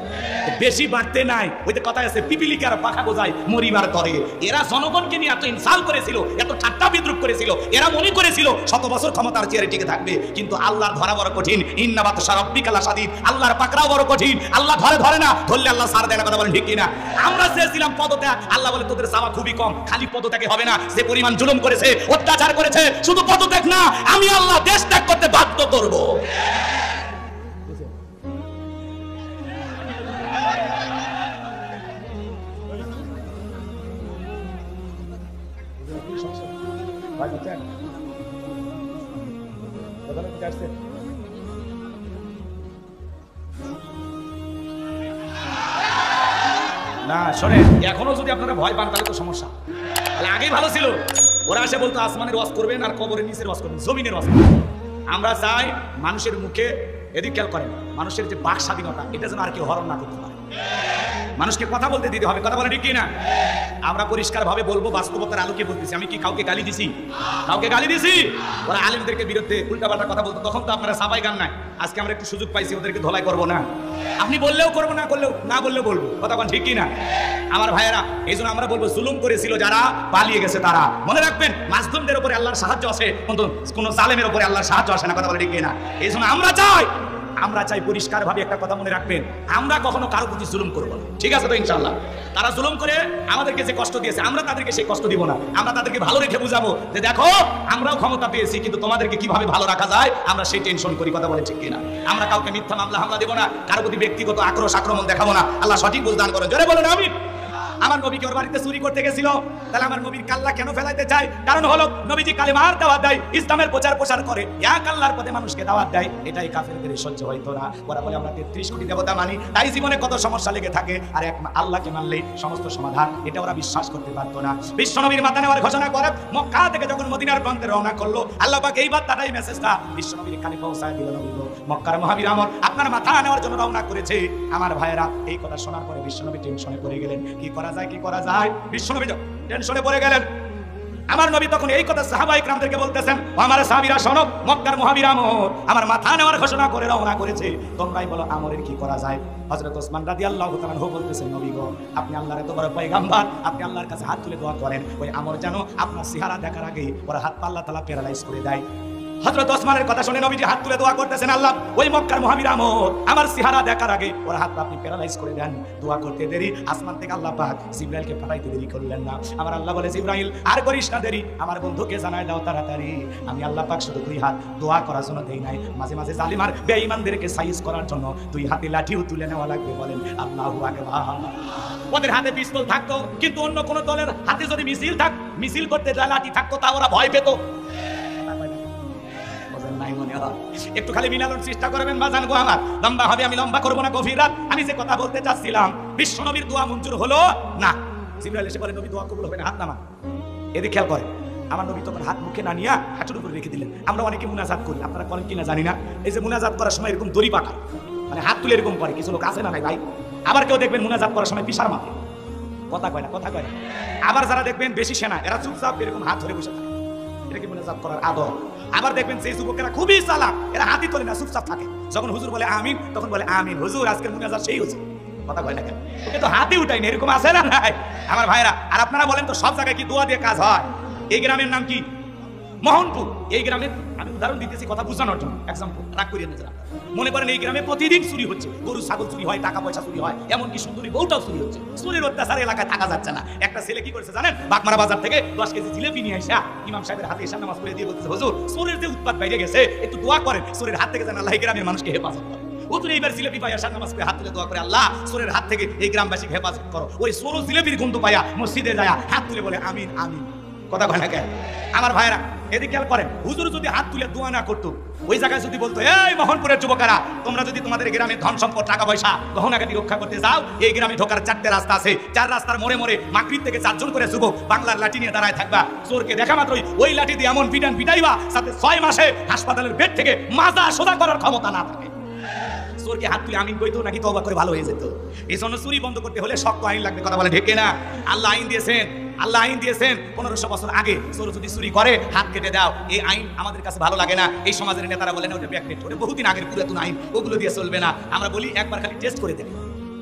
বেশি বাড়তে নাই, ওই যে কথা আছে পিপিলিকার পাখা গোজায় মরিবার তরে। এরা জনগণকে নিয়ে এত ইনসাল করেছিল, এত ঠাট্টা বিদ্রুপ করেছিল, এরা মনে করেছিল 100 বছর ক্ষমতার চেয়ারে টিকে থাকবে। কিন্তু আল্লাহর ধরা বড় কঠিন। ইন্না বাতশা রাব্বিকা লাশাদীদ, আল্লাহর পাকড়াও বড় কঠিন। আল্লাহ ধরে না, ধরলে আল্লাহ ছাড় দেয় না। কথা বলেন ঠিক কিনা? আমরা চেয়েছিলাম পদত্যাগ, আল্লাহ বলে তোদের চাওয়া খুবই কম, খালি পদত্যাগে হবে না। যে পরিমাণ জুলুম করেছে, অত্যাচার করেছে, শুধু পদত্যাগ না, আমি আল্লাহ দেশ ত্যাগ করতে বাধ্য করব। না শোনেন, এখনো যদি আপনারা ভয় পান তাহলে তো সমস্যা। তাহলে আগেই ভালো ছিল। ওরা এসে বলতো আসমানের ওয়াজ করবেন আর কবরের নিচের ওয়াজ করবেন, জমিনের ওয়াজ করবেন। আমরা চাই মানুষের মুখে, এদিক খেয়াল করেন, মানুষের যে বাক স্বাধীনতা, এটা যেন আর কেউ হরণ না করতে পারে। মানুষকে কথা বলতে দিতে হবে। কথা বলে ঠিক না? আমরা পরিষ্কার ভাবে বলবো, বাস্তবতার আলোকে বলতেছি। আমি কি কাউকে গালি দিছি? কাউকে গালি দিছি? ওরা আলেমদেরকে বিরুদ্ধে উল্টাপাল্টা কথা বলতো, তখন তো আপনারা সাফাই গান নাই। আজকে আমরা একটু সুযোগ পাইছি, ওদেরকে ধলাই করবো না। আপনি বললেও করবো, না করলেও না বললেও বলবো। কথা বলেন ঠিক কিনা? আমার ভাইয়েরা, এই জন্য আমরা বলবো, জুলুম করেছিল যারা, পালিয়ে গেছে তারা। মনে রাখবেন, মাজলুমদের উপরে আল্লাহর সাহায্য আছে, কিন্তু কোন জালেমের উপরে আল্লাহর সাহায্য আসে না। কথা বলে ঠিক কিনা? এই জন্য আমরা চাই পরিষ্কার ভাবে একটা কথা মনে রাখবেন, আমরা কখনো কারো প্রতি জুলুম করবো না। ঠিক আছে তো ইনশাআল্লাহ? তারা জুলুম করে আমাদেরকে যে কষ্ট দিয়েছে, আমরা তাদেরকে সেই কষ্ট দিব না। আমরা তাদেরকে ভালো রেখে বুঝাবো যে দেখো, আমরাও ক্ষমতা পেয়েছি, কিন্তু তোমাদেরকে কিভাবে ভালো রাখা যায় আমরা সেই টেনশন করি। কথা বলে ঠিক কিনা? আমরা কাউকে মিথ্যা মামলা হামলা দেবো না, কারো প্রতি ব্যক্তিগত আক্রমণ দেখাবো না। আল্লাহ সঠিক বুঝদান করেন। জোরে বলেন আমিন। আমার নবীকে ওর বাড়িতে চুরি করতে গেছিল, তাহলে আমার নবীর কাল্লা কেন ফেলাইতে চায়? কারণ হলো নবীজি কালেমার দাওয়াত দেয়, ইসলামের প্রচার করে, এক আল্লাহর পথে মানুষকে দাওয়াত দেয়। এটাই কাফেরদের সহ্য হইতো না। ওরা বলে আমরা 33 কোটি দেবতা মানি, তাই জীবনে কত সমস্যা লেগে থাকে, আর এক আল্লাহকে মানলেই সমস্ত সমাধান। এটা ওরা বিশ্বাস করতে পারতো না। বিশ্বনবীর মাথা নেওয়ার ঘোষণা করে মক্কা থেকে যখন মদিনার প্রান্তে রওনা করলো, আল্লাহ পাক এই বার্তাটাই মেসেজটা বিশ্বনবীর কানে পৌঁছায় দিল। নবী মক্কার মহাবীর আমর আপনার মাথা নেওয়ার জন্য রওনা করেছে। আমার ভাইয়েরা, এই কথা শোনার পরে বিশ্বনবী টেনশনে পড়ে গেলেন। কি করা যায়? বিশ্বনবী টেনশনে পড়ে গেলেন। আমার নবী তখন এই কথা সাহাবায়ে কেরামদেরকে বলতেছেন, আমার সাহাবীরা শোনো, মক্কার মহাবীর আমর আমার মাথা নেওয়ার ঘোষণা করে রওনা করেছে, তোমরাই বলো আমরের কি করা যায়। হযরত ওসমান রাদিয়াল্লাহু তাআলা বলতেছেন, নবী গো, আপনি আল্লাহর এত বড় পয়গম্বর, আপনি আল্লাহর কাছে হাত তুলে দোয়া করেন, ওই আমর যেন আপনার চেহারা দেখার আগে ওর হাত আল্লাহ তাআলা প্যারালাইজ করে দেয়। হযরত ওসমানের কথা শুনে নবীজি হাত তুলে দোয়া করতেছেন, আল্লাহ ওই মক্কার মহাবীর আমর আমার চেহারা দেখার আগে ওর হাত আপনি প্যারালাইজ করে দেন। দোয়া করতে দেরি, আসমান থেকে আল্লাহ পাক জিবরাইলকে পাঠাইতে দেরি করলেন না। আমার আল্লাহ বলে, জিবরাইল আর করিস না দেরি, আমার বন্ধুকে জানায় দাও তাড়াতাড়ি। আমি আল্লাহ পাক শুধু 2 হাত দোয়া করার জন্য দেই নাই, মাঝে মাঝে জালিম আর বেঈমানদেরকে সাইজ করার জন্য 2 হাতে লাঠিও তুলে নেওয়া লাগবে। বলেন আল্লাহু আকবার। ওদের হাতে পিস্তল থাকতো, কিন্তু অন্য কোন দলের হাতে যদি মিছিল করতে লাঠি থাকতো, তা ওরা ভয় পেত। একটু খালি মিলানোর চেষ্টা করবেন বাজান গো আমার, লম্বা হবে, আমি লম্বা করবো না, গভীর রাত। আমি যে কথা বলতে চাচ্ছিলাম, বিশ্বনবীর দোয়া মঞ্জুর হলো না। জিবরাইল এসে বলে, নবী দোয়া কবুল হবে না, হাত নামান। এদিকে খেয়াল করে, আমার নবী তখন হাত মুখে না নিয়ে হাঁটুর উপরে রেখে দিলেন। আমরা অনেকে মুনাজাত করি, আপনারা করেন কিনা জানি না। এই যে মুনাজাত করার সময় এরকম দড়ি পাকা, মানে হাত তুলে এরকম করে, কিছু লোক আছে না ভাই। আবার কেউ দেখবেন মুনাজাত করার সময় পিসার মাথে, কথা কয় না। আবার যারা দেখবেন বেশি সেনা, এরা চুপচাপ এরকম হাত ধরে বসে থাকে, এটা কি মুনাজাত করার আদব? আবার দেখবেন সেই যুবকেরা খুবই চালাক, এরা হাতই তোলে না, চুপচাপ থাকে। যখন হুজুর বলে আমিন, তখন বলে আমিন, হুজুর আজকের মুনাজাত সেই হচ্ছে। কথা কয় না কেন? ওকে তো হাতই উঠাই না, এরকম আছে না নাই আমার ভাইরা? আর আপনারা বলেন তো, সব জায়গায় কি দোয়া দিয়ে কাজ হয়? এই গ্রামের নাম কি? মোহনপুর। এই গ্রামের আমি উদাহরণ দিতেছি কথা বোঝানোর জন্য, এক্সাম্পল, রাগ করিয়ে না। মনে করেন এই গ্রামে প্রতিদিন চুরি হচ্ছে, গরু ছাগল চুরি হয়, টাকা পয়সা চুরি হয়, এমনকি সুন্দরী বউটাও চুরি হচ্ছে। চুরির অত্যাচার এলাকায় থাকা যাচ্ছে না। একটা ছেলে কি করেছে জানেন? বাগমারা বাজার থেকে 10 কেজি জিলেবি নিয়ে আসা ইমাম সাহেবের হাতে এসে নামাজ পড়ে দিয়ে বলতেছে, হুজুর চোরের যে উৎপাত বাইরে গেছে, একটু দোয়া করেন, চোরের হাত থেকে যেন আল্লাহ গ্রামের মানুষকে হেফাজত করে। হুজুর এইবার জিলেবি পাইয়া আসার নামাজ পড়ে হাত তুলে দোয়া করে, আল্লাহ চোরের হাত থেকে এই গ্রামবাসীকে হেফাজত করো। ওই চোর জিলেবির গন্ধ পাইয়া মসজিদে যায় হাত তুলে বলে আমিন আমিন। কথা কয় না কেন আমার ভাইরা? এদিকে খেয়াল করেন, হুজুর যদি হাত তুলে দোয়া না করতো, ওই জায়গায় যদি বলতো, এই মোহনপুরের যুবকেরা, তোমরা যদি তোমাদের গ্রামে ধন সম্পদ, টাকা পয়সা, গহনাগাটি রক্ষা করতে যাও, এই গ্রামে ঢোকার 4টে রাস্তা আছে, 4 রাস্তার মোড়ে মোড়ে মাগরিব থেকে 4 জন করে যুবক বাংলার লাঠি নিয়ে দাঁড়ায় থাকবা। চোরকে দেখা মাত্রই ওই লাঠি দিয়ে এমন পিটাইবা যাতে 6 মাসে হাসপাতালের বেড থেকে মাজা সোজা করার ক্ষমতা না থাকে। চোরকে হাত তুলে আমিন কইতো নাকি তওবা করে ভালো হয়ে যেত। এই জন্য চুরি বন্ধ করতে হলে শক্ত আইন লাগবে। কথা বলে ঢেকে না? আল্লাহ আইন দিয়েছেন, আল্লাহ আইন দিয়েছেন 1500 বছর আগে, চোর যদি চুরি করে হাত কেটে দাও। এই আইন আমাদের কাছে ভালো লাগে না, এই সমাজের নেতারা বলেন ওটা ব্যাকডেট, ওটা বহুদিন আগের পুরাতন আইন, ওগুলো দিয়ে চলবে না। আমরা বলি একবার খালি টেস্ট করে দেন,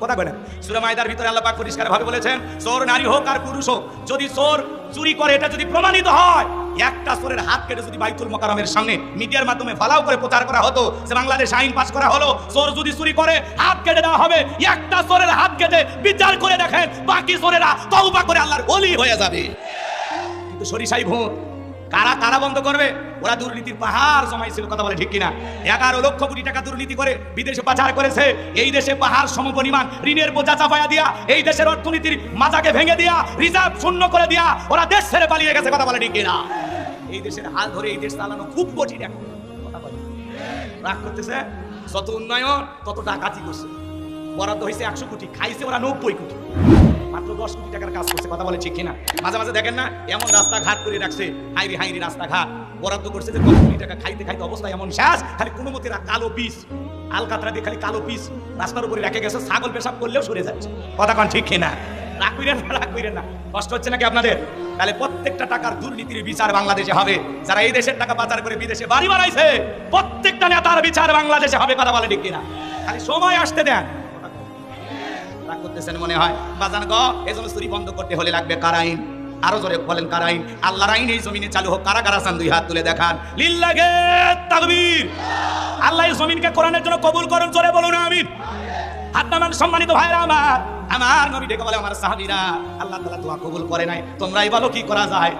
কথা বলেন। সূরা মাইদার ভিতরে আল্লাহ পাক পরিষ্কার ভাবে বলেছেন, চোর নারী হোক আর পুরুষ হোক, যদি চোর চুরি করে এটা যদি প্রমাণিত হয়, একটা চোরের হাত কেটে যদি বাইতুল মোকাররমের সামনে মিডিয়ার মাধ্যমে ফালাও করে প্রচার করা হতো যে বাংলাদেশ আইন পাস করা হলো, চোর যদি চুরি করে হাত কেটে দেওয়া হবে, একটা চোরের হাত কেটে বিচার করে দেখেন বাকি চোরেরা তওবা করে আল্লাহর ওলি হয়ে যাবে। কিন্তু সরিষাই ভূত কারা কারা বন্ধ করবে? ওরা দুর্নীতির পাহাড় জমাইছিল, কথা বলে ঠিক কিনা? 11 লক্ষ কোটি টাকা দুর্নীতি করে বিদেশে পাচার করেছে। এই দেশে পাহাড় সমপরিমাণ ঋণের বোঝা চাপায়া দিয়া, এই দেশের অর্থনীতির মাজাকে ভেঙে দিয়া, রিজার্ভ শূন্য করে দিয়া ওরা দেশ ছেড়ে পালিয়ে গেছে, কথা বলে ঠিক কিনা? এই দেশের হাল ধরে এই দেশ চালানো খুব কঠিন এখন, কথা বলে রাগ করতেছে। যত উন্নয়ন তত ডাকাতি করছে, বরাদ্দ হয়েছে 100 কোটি, খাইছে ওরা 90 কোটি, মাত্র 10 কোটি টাকার কাজ করছে, কথা বলে ঠিক কিনা? মাঝে মাঝে দেখেন না এমন রাস্তাঘাট করে রাখছে, হাইরি হাইরি রাস্তাঘাট বরাদ্দ করছে যে 10 কোটি টাকা, খাইতে খাইতে অবস্থা এমন শেষ, খালি কোনো মতে কালো পিস আলকাতরা দিয়ে খালি কালো পিস রাস্তার উপরে রেখে গেছে, ছাগল পেশাব করলেও সরে যাচ্ছে, কথা কন ঠিক কিনা? রাগ কইরেন না, কষ্ট হচ্ছে নাকি আপনাদের? তাহলে প্রত্যেকটা টাকার দুর্নীতির বিচার বাংলাদেশে হবে। যারা এই দেশের টাকা পাচার করে বিদেশে বাড়ি বানাইছে, প্রত্যেকটা নেতার বিচার বাংলাদেশে হবে, কথা বলে ঠিক কিনা? খালি সময় আসতে দেন। রাগ করতেছেন মনে হয় বাজান গো, এই জন্য চুরি বন্ধ করতে হলে লাগবে কার আইন? আরো জোরে বলেন কার আইন? আল্লাহর আইন এই জমিনে চালু হোক। কারা কারা চান দুই হাত তুলে দেখান। লিল্লাহে তাকবীর। আল্লাহ এই জমিনকে কোরআনের জন্য কবুল করুন, জোরে বলুন আমিন। হাত নামান সম্মানিত ভাইরা আমার, আমার নবী ডেকে বলে আমার সাহাবীরা, আল্লাহ তাআলা দোয়া কবুল করে নাই, তোমরাই বলো কি করা যায়?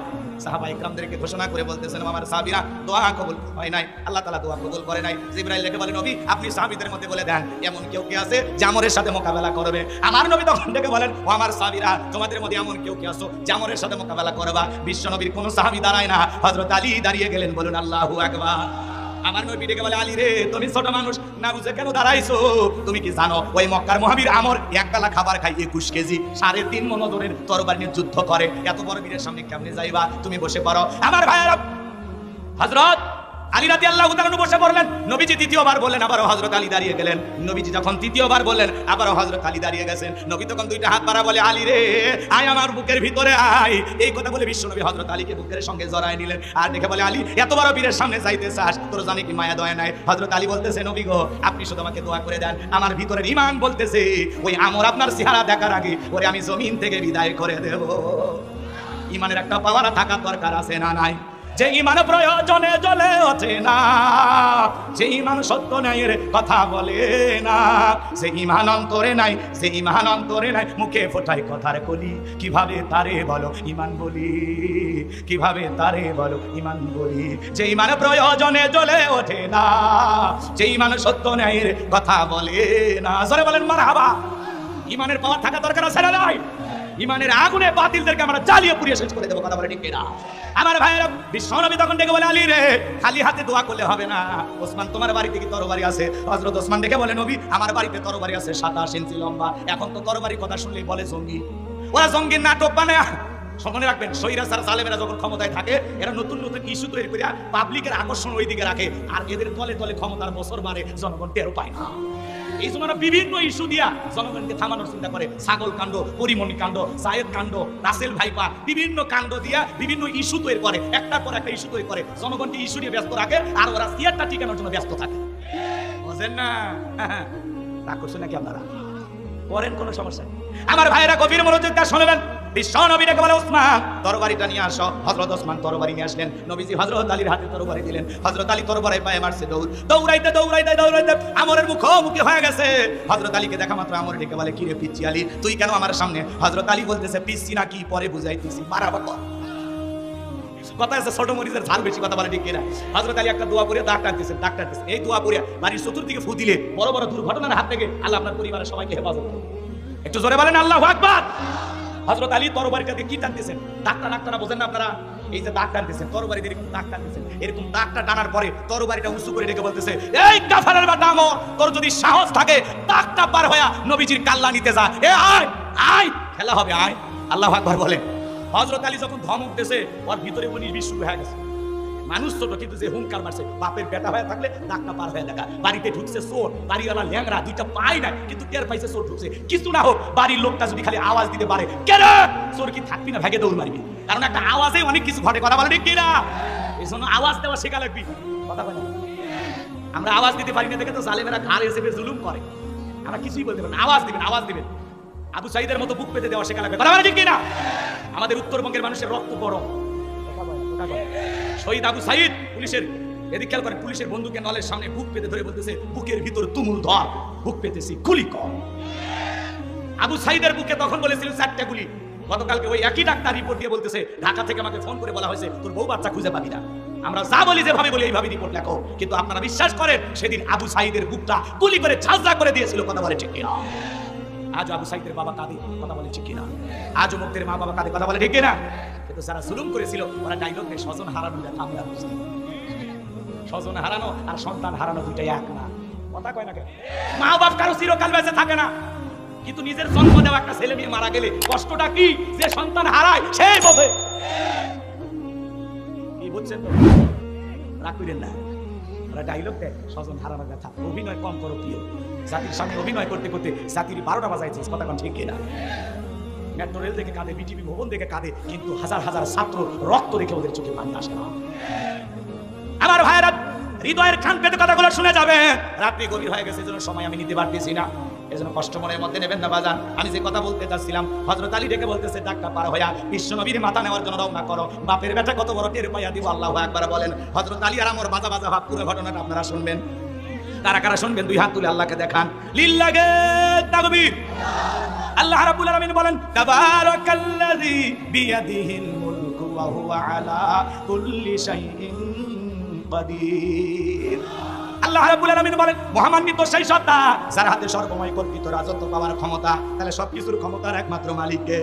সাহাবা ইকরামদেরকে ঘোষণা করে বলতেছেন আমার সাহাবীরা, দোয়া কবুল হয় নাই, আল্লাহ তাআলা দোয়া কবুল করে নাই। জিবরাইল ডেকে বলে নবী আপনি সাহাবীদের মধ্যে বলে দেন এমন কেউ কি আছে যে আমরের সাথে মোকাবেলা করবে? আমার নবী তখন ডেকে বলেন ও আমার সাহাবীরা, তোমাদের মধ্যে এমন কেউ কি আছো যে আমরের সাথে মোকাবেলা করবা? বিশ্ব নবীর কোন সাহাবী দাঁড়ায় না, হযরত আলী দাঁড়িয়ে গেলেন, বলুন আল্লাহু আকবার। আমার নবী ডেকে বলে আলী রে, তুমি ছোট মানুষ না বুঝে কেন দাঁড়াইছো? তুমি কি জানো ওই মক্কার মহাবীর আমর একবেলা খাবার খাই 21 কেজি 3.5 মণ ওজনের তরবারি নিয়ে যুদ্ধ করে, এত বড় বীরের সামনে কেমনে যাইবা? তুমি বসে পড়ো। আমার ভাইয়েরা, হযরত আলী রাদিয়াল্লাহু তাআলা বসে পড়লেন। নবীজি দ্বিতীয়বার বললেন, আবারও হযরত আলী দাঁড়িয়ে গেলেন। নবীজি যখন তৃতীয়বার বললেন, আবারও হযরত আলী দাঁড়িয়ে গেছেন। নবী তখন দুইটা হাত বাড়া বলে আলী রে আয় আমার বুকের ভিতরে আয়। এই কথা বলে বিশ্বনবী হযরত আলীকে বুকের সঙ্গে জড়ায় নিলেন, আর দেখে বলে আলী এত বড় বীরের সামনে যাইতে চাস, তোর জানি কি মায়া দয়া নাই? হযরত আলী বলতেছে নবী গো আপনি শুধু আমাকে দোয়া করে দেন, আমার ভিতরের ঈমান বলতেছে ওই আমর আপনার চেহারা দেখার আগে ওরে আমি জমিন থেকে বিদায় করে দেব। ঈমানের একটা পাওয়ার থাকা দরকার আছে না নাই? যে ঈমান প্রয়োজনে জ্বলে ওঠে না, যে ঈমান সত্য ন্যায়ের কথা বলে না, যে ঈমান অন্তরে নাই, যে ঈমান অন্তরে নাই, মুখে ফোটায় কথার কলি, কিভাবে তারে বলো ঈমান বলি, কিভাবে তারে বলো ঈমান বলি। যে ঈমান প্রয়োজনে জ্বলে ওঠে না, যে ঈমান সত্য ন্যায়ের কথা বলে না, জোরে বলেন মারহাবা। ঈমানের পাওয়ার থাকা দরকার আছে না নাই? ঈমানের আগুনে বাতিলদেরকে আমরা জ্বালিয়ে পুড়িয়ে শেষ করে দেবো, কথা বলে ঠিক কিনা? আমার ভাইয়েরা, বিশ্বনবী তখন ডেকে বলে আলী রে খালি হাতে দোয়া করলে হবে না। ওসমান তোমার বাড়িতে কি তরবারি আছে? হযরত ওসমান ডেকে বলে নবী আমার বাড়িতে তরবারি আছে 27 ইঞ্চি লম্বা। এখন তো তরবারি কথা শুনলেই বলে জঙ্গি, ওরা জঙ্গির নাটক বানায়। মনে রাখবেন স্বৈরাচার জালেমেরা যখন ক্ষমতায় থাকে এরা নতুন নতুন ইস্যু তৈরি করে পাবলিকের আকর্ষণ ওই দিকে রাখে, আর এদের তলে তলে ক্ষমতার বছর বাড়ে, জনগণ টেরও পায় না। এই জন্য বিভিন্ন ইস্যু দিয়া জনগণকে থামানোর চিন্তা করে। ছাগল কাণ্ড, পরিমণি কাণ্ড, জায়েদ কাণ্ড, রাসেল ভাইপা, বিভিন্ন কাণ্ড দিয়া বিভিন্ন ইস্যু তৈরি করে, একটার পর একটা ইস্যু তৈরি করে, জনগণকে ইস্যু নিয়ে ব্যস্ত রাখে, আর ওরা সিয়ারটা টিকানোর জন্য ব্যস্ত থাকে। বুঝেন না? রাগ করছেন নাকি আপনারা? করেন, কোনো সমস্যা নেই। আমার ভাইয়েরা গভীর মনোযোগ দিয়ে শুনবেন। বিশ্বনবী ডেকে বলে ওসমান তরবারিটা নিয়ে আসো। হযরত ওসমান তরবারি নিয়ে আসলেন। নবীজি হযরত আলীর হাতে তরবারি দিলেন। হযরত আলী তরবারি পায়ে মারছে দৌড়, দৌড়াইতে দৌড়াইতে দৌড়াইতে আমরের মুখোমুখি হয়ে গেছে। হযরত আলীকে দেখা মাত্র আমর ডেকে বলে কি রে পিচ্চি আলী, তুই কেন আমার সামনে? হযরত আলী বলতেছে পিচ্চি না কি পরে বুঝাইতেছি, মারাবা কর। কথা আছে ছোট মরিচের ঝাল বেশি, কথা বলে ঠিক কিনা? হযরত আলী একটা দোয়া করে দাগ টানতেছেন, দাগ টানতেছেন। এই দোয়া করে বাড়ির চতুর্দিকে ফু দিলে বড় বড় দুর্ঘটনার হাত থেকে আল্লাহ আপনার পরিবারের সবাইকে হেফাজত করবে। একটু জোরে বলেন আল্লাহু আকবার। হযরত আলী তরবারিটাকে কি টানতেছেন? দাগটা নাকটা বোঝেন না আপনারা? এই যে দাগ টানতেছেন, তরবারি দিয়ে এরকম দাগ টানতেছেন, এরকম দাগটা টানার পরে তরবারিটা উঁচু করে রেখে বলতেছে এই কাফারের বাটা আমর, তোর যদি সাহস থাকে দাগটা পার হয়ে নবীজির কাল্লা নিতে যা। এ আয় আয়, খেলা হবে, আয়। আল্লাহু আকবার বলেন। হযরত আলী যখন ধমক দিয়েছে ওর ভিতরে 19-20 শুরু হয়ে গেছে। মানুষ ছোট কিন্তু যে হুঙ্কার মারছে বাপের বেটা হয়ে থাকলে ধাক্কা পার হয়ে দেখা। বাড়িতে ঢুকছে চোর, বাড়িওয়ালা ল্যাংরা, দুইটা পায় না কিন্তু টের পাইছে চোর ঢুকছে। কিছু না হোক বাড়ির লোকটা যদি খালি আওয়াজ দিতে পারে, কেন চোর কি থাকবি না, ভেগে দৌড় মারবি, কারণ একটা আওয়াজে অনেক কিছু ঘটে। কথা বলে ঠিক কিনা? এই জন্য আওয়াজ দেওয়া শেখা লাগবি। কথা বলে আমরা আওয়াজ দিতে পারি না দেখে তো জালেমেরা ঘাড়ে চেপে জুলুম করে। আমরা কিছুই বলতে পারি না, আওয়াজ দিবেন, আওয়াজ দিবেন। আবু সাঈদের মতো বুক পেতে দেওয়া শেখা লাগবে। কথা বলে ঠিক কিনা? আমাদের উত্তরবঙ্গের মানুষের রক্ত গরম। শহীদ আবু সাঈদ পুলিশের, এদিকে খেয়াল করেন, পুলিশের বন্দুকের নলের সামনে বুক পেতে ধরে বলতেছে, বুকের ভিতর তুমুল ধর, বুক পেতেছি, গুলি কর। আবু সাঈদের বুকে তখন বলেছিল 4টা গুলি। গতকালকে ওই একই ডাক্তার রিপোর্ট দিয়ে বলতেছে, ঢাকা থেকে আমাকে ফোন করে বলা হয়েছে তোর বউ বাচ্চা খুঁজে পাবি না। আমরা যা বলি যেভাবে বলি এইভাবে রিপোর্ট লেখো, কিন্তু আপনারা বিশ্বাস করেন সেদিন আবু সাঈদের বুকটা গুলি করে ঝাঁঝরা করে দিয়েছিল। কথা বলে ঠিক কিনা? আজ আবু সাঈদের বাবা কাঁদে। কথা বলে ঠিক কিনা? আজ মুক্তির মা বাবা কাঁদে। কথা বলে ঠিক কিনা? কিন্তু যারা জুলুম করেছিল ওরা ডাইলগ নেই, স্বজন হারানো ব্যথা আমরা বুঝি। স্বজন হারানো আর সন্তান হারানো দুইটাই এক না। কথা কয় না কেন? মা বাপ কারো চিরকাল বেঁচে থাকে না, কিন্তু নিজের জন্ম দেওয়া একটা ছেলে মেয়ে মারা গেলে কষ্টটা কি যে সন্তান হারায় সেই বোঝে। কি বুঝছেন তো? রাগ করেন না, ওরা ডাইলগ দেয় স্বজন হারানো ব্যথা। অভিনয় কম করো প্রিয়। জাতির সামনে অভিনয় করতে করতে জাতির 12টা বাজাইছিস। কথা কোন ঠিক কিনা? মেট্রো রেল দেখে কাঁদে, বিটিভি ভবন দেখে কাঁদে, কিন্তু হাজার হাজার ছাত্র রক্ত দেখে ওদের চোখে পানি আসে না। আমার ভাইয়েরা, হৃদয়ের কান পেতে কথাগুলো শুনে যাবে। রাত্রি গভীর হয়ে গেছে, এজন্য সময় আমি নিতে পারতেছি না, এজন্য কষ্ট মনের মধ্যে নেবেন না বাজান। আমি যে কথা বলতে চাচ্ছিলাম, হযরত আলী ডেকে বলতেছে, ঢাকা পার হইয়া বিশ্ব নবীর মাথা নেওয়ার জন্য রওনা করো। বাপের বেটা কত বড় টের পাইয়া দিব। আল্লাহু আকবার বলেন। হযরত আলী আর আমার বাজা বাজা ভাব, পুরো ঘটনাটা আপনারা শুনবেন। কারা কারা শুনবেন? 2 হাত তুলে আল্লাহকে দেখান। লিল্লাহে তাকবীর। আল্লাহ রাব্বুল আলামিন বলেন, তাবারাকাল্লাযী বিয়াদিহিল মুলকু ওয়া হুয়া আলা কুল্লি শাইইন কাদির। আল্লাহ রাব্বুল আলামিন বলেন, মহামান্বিত সেই সত্তা যার হাতে সর্বময় কল্পিত রাজত্ব পাওয়ার ক্ষমতা। তাহলে সবকিছুর ক্ষমতার একমাত্র মালিক কে?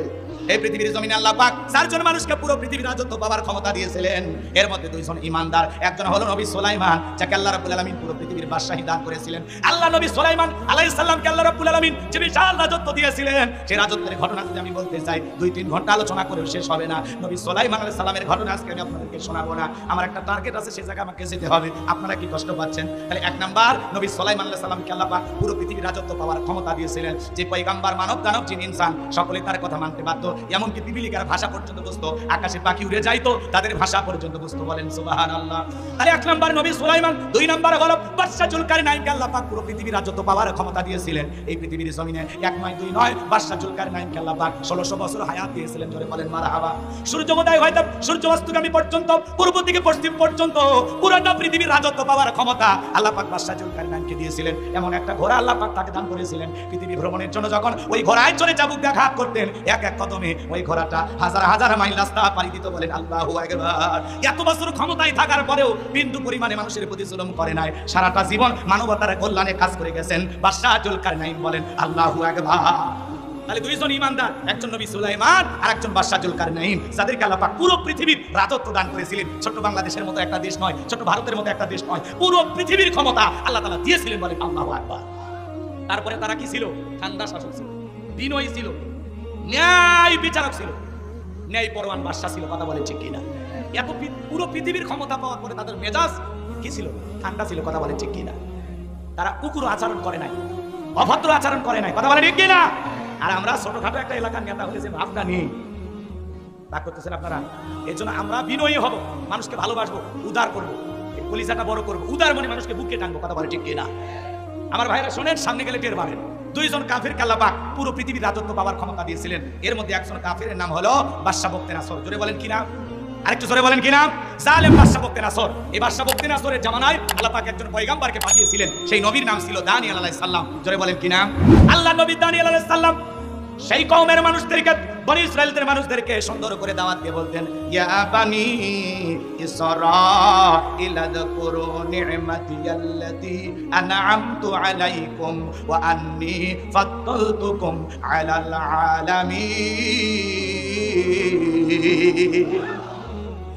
এই পৃথিবীর জমিনে আল্লাহ পাক 4 জন মানুষকে পুরো পৃথিবীর রাজত্ব পাওয়ার ক্ষমতা দিয়েছিলেন। এর মধ্যে 2 জন ঈমানদার, একজন হলো নবী সুলাইমান, যাকে আল্লাহ রাব্বুল আলামিন পুরো পৃথিবীর বাদশাহী দান করেছিলেন। আল্লাহ নবী সুলাইমান আলাইহিস সালামকে আল্লাহ রাব্বুল আলামিন যে বিশাল রাজত্ব দিয়েছিলেন, সেই রাজত্বের ঘটনা যদি আমি বলতে চাই 2-3 ঘন্টা আলোচনা করেও শেষ হবে না। নবী সুলাইমান আলাইহিস সালামের ঘটনা আজকে আমি আপনাদেরকে শোনাবো না। আমার একটা টার্গেট আছে, সেই জায়গায় আমাকে যেতে হবে। আপনারা কি কষ্ট পাচ্ছেন? তাহলে 1 নাম্বার, নবী সুলাইমান আলাইহিস সালামকে আল্লাহ পাক পুরো পৃথিবীর রাজত্ব পাওয়ার ক্ষমতা দিয়েছিলেন। যে পয়গম্বর, মানব দানব, জিন ইনসান সকলে তার কথা মানতে বাধ্য। এমনকি পিপিলিকার ভাষা পর্যন্ত বুঝতো, আকাশে পাখি উড়ে যাইতো, তাদের ভাষা পর্যন্ত বুঝতো। বলেন সুবহানাল্লাহ। তাহলে 1 নাম্বার নবী সুলাইমান। 2 নাম্বার হলো বাদশা জুলকারনাইনকে আল্লাহ পাক পুরো পৃথিবীর রাজত্ব পাওয়ার ক্ষমতা দিয়েছিলেন। এই পৃথিবীর জমিনে 1 নয় 2 নয়, বাদশা জুলকারনাইনকে আল্লাহ পাক 1600 বছর হায়াত দিয়েছিলেন। জোরে বলেন মারহাবা। সূর্যোদয় হইতে সূর্যাস্তগামী পর্যন্ত, পূর্ব থেকে পশ্চিম পর্যন্ত পুরোটা পৃথিবীর রাজত্ব পাওয়ার ক্ষমতা আল্লাহ পাক বাদশা জুলকারনাইনকে দিয়েছিলেন। এমন একটা ঘোড়া আল্লাহ পাক তাকে দান করেছিলেন। পৃথিবী ভ্রমণের জন্য যখন ওই ঘোড়ায় চড়ে চাবুক দেখা করতেন, এক এক কদমে ওই ঘোড়াটা হাজার হাজার মাইল রাস্তা পাড়ি দিত। বলেন আল্লাহু আকবার। এত বছর ক্ষমতায় থাকার পরেও বিন্দু পরিমাণে মানুষের প্রতি জুলুম করে নাই। সারাটা জীবন মানবতার কল্যাণে কাজ করে গেছেন বাদশা জুলকারনাইন। বলেন আল্লাহু আকবার। তাহলে 2 জন ঈমানদার, একজন নবী সুলাইমান আর একজন বাদশা জুলকারনাইন, যাদেরকে আল্লাহ পাক পুরো পৃথিবীর রাজত্ব দান করেছিলেন। ছোট বাংলাদেশের মতো একটা দেশ নয়, ছোট ভারতের মতো একটা দেশ নয়, পুরো পৃথিবীর ক্ষমতা আল্লাহ তাআলা দিয়েছিলেন। বলেন আল্লাহু আকবার। তারপরে তারা কি ছিল? ঠান্ডা শাসক ছিল, বিনয়ী ছিল, ন্যায় বিচারক ছিল, ন্যায় পরওয়ান বাদশা ছিল। কথা বলে ঠিক কিনা? এত পুরো পৃথিবীর ক্ষমতা পাওয়ার পরে তাদের মেজাজ কি ছিল? ঠান্ডা ছিল। কথা বলে ঠিক কিনা? তারা কুকুর আচরণ করে নাই, অভদ্র আচরণ করে নাই। কথা বলে ঠিক কিনা? আর আমরা ছোটখাটো একটা এলাকার নেতা হলে যে ভাবটা নেই, তা করতেছেন আপনারা। এই জন্য আমরা বিনয়ী হব, মানুষকে ভালোবাসবো, উদার করবো, কলিজাটা বড় করবো, উদার মনে মানুষকে বুকে টানবো। কথা বলে ঠিক কিনা? আমার ভাইরা শোনেন, সামনে গেলে টের পাবেন। 2 জন কাফিরকে আল্লাহ পাক পুরো পৃথিবীর রাজত্ব পাওয়ার ক্ষমতা দিয়েছিলেন। এর মধ্যে একজন কাফিরের নাম হলো বাদশা বক্তেনাসর। জোরে বলেন কি নাম? আরেকটু জোরে বলেন কি নাম? জালেম বাদশা বক্তেনাসর। এই বাদশা বক্তেনাসরের জামানায় আল্লাহ পাক একজন পয়গম্বরকে পাঠিয়েছিলেন। সেই নবীর নাম ছিল দানিয়েল আলাইহিস সালাম। জোরে বলেন কি নাম? আল্লাহ নবী দানিয়েল আলাইহিস সালাম সেই কওমের মানুষদেরকে, বনি ইসরাইলদের মানুষদেরকে সুন্দর করে দাওয়াত দিয়ে বলতেন, ইয়া বানি ইসরাঈল আযকুরু নি'মাতিয়াল্লাতী আন'আমতু আলাইকুম ওয়া আন্নী ফাদ্দালতুকুম আলাল আলামিন।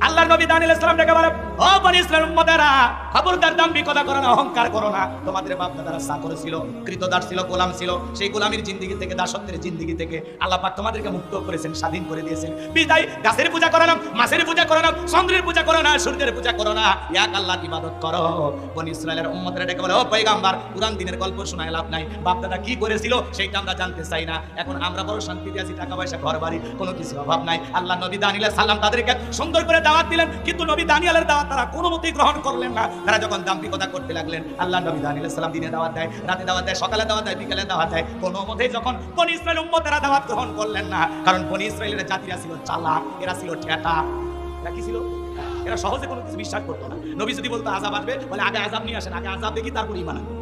আল্লাহর নবী দানিয়েল আলাইহিস সালাম ডেকে বলেন, ও বনি ইসরাইলের উম্মতেরা, খবরদার দাম্ভিকতা করো না, অহংকার করো না। তোমাদের বাপ দাদারা চাকর ছিল, কৃতদাস ছিল, গোলাম ছিল। সেই গোলামির জিন্দেগি থেকে, দাসত্বের জিন্দেগি থেকে আল্লাহ পাক তোমাদেরকে মুক্ত করেছেন, স্বাধীন করে দিয়েছেন। বিদায় গাছের পূজা করো না, মাছের পূজা করো না, চন্দ্রের পূজা করো না, সূর্যের পূজা করো না, এক আল্লাহর ইবাদত করো। বনি ইসরাইলের উম্মতেরা ডেকে বলে, ও পয়গম্বর, পুরান দিনের গল্প শোনায় লাভ নাই, বাপ দাদা কি করেছিল সেইটা আমরা জানতে চাই না। এখন আমরা বড় শান্তিতে আছি, টাকা পয়সা, ঘর বাড়ি, কোনো কিছু অভাব নাই। আল্লাহ নবী দানিয়েল সালাম তাদেরকে সুন্দর করে দাওয়াত দিলেন, কিন্তু নবী দানিয়েলের দাওয়াত তারা কোনো মতেই গ্রহণ করলেন না। তারা যখন দাম্ভিকতা করতে লাগলেন, আল্লাহ নবী দানিয়েল সালাম দিনে দাওয়াত দেয়, রাতে দাওয়াত দেয়, সকালে দাওয়াত দেয়, বিকেলে দাওয়াত দেয়, কোনো মতেই যখন বনি ইসরাইল উম্মতেরা দাওয়াত গ্রহণ করলেন না। কারণ বনি ইসরাইলের জাতিরা ছিল চালাক, এরা ছিল ঠেটা। এরা কি ছিল? এরা সহজে কোনো কিছু বিশ্বাস করতো না। নবী যদি বলতো আযাব আসবে, বলে আগে আযাব নিয়ে আসেন, আগে আযাব দেখি তারপর ঈমান আনবো।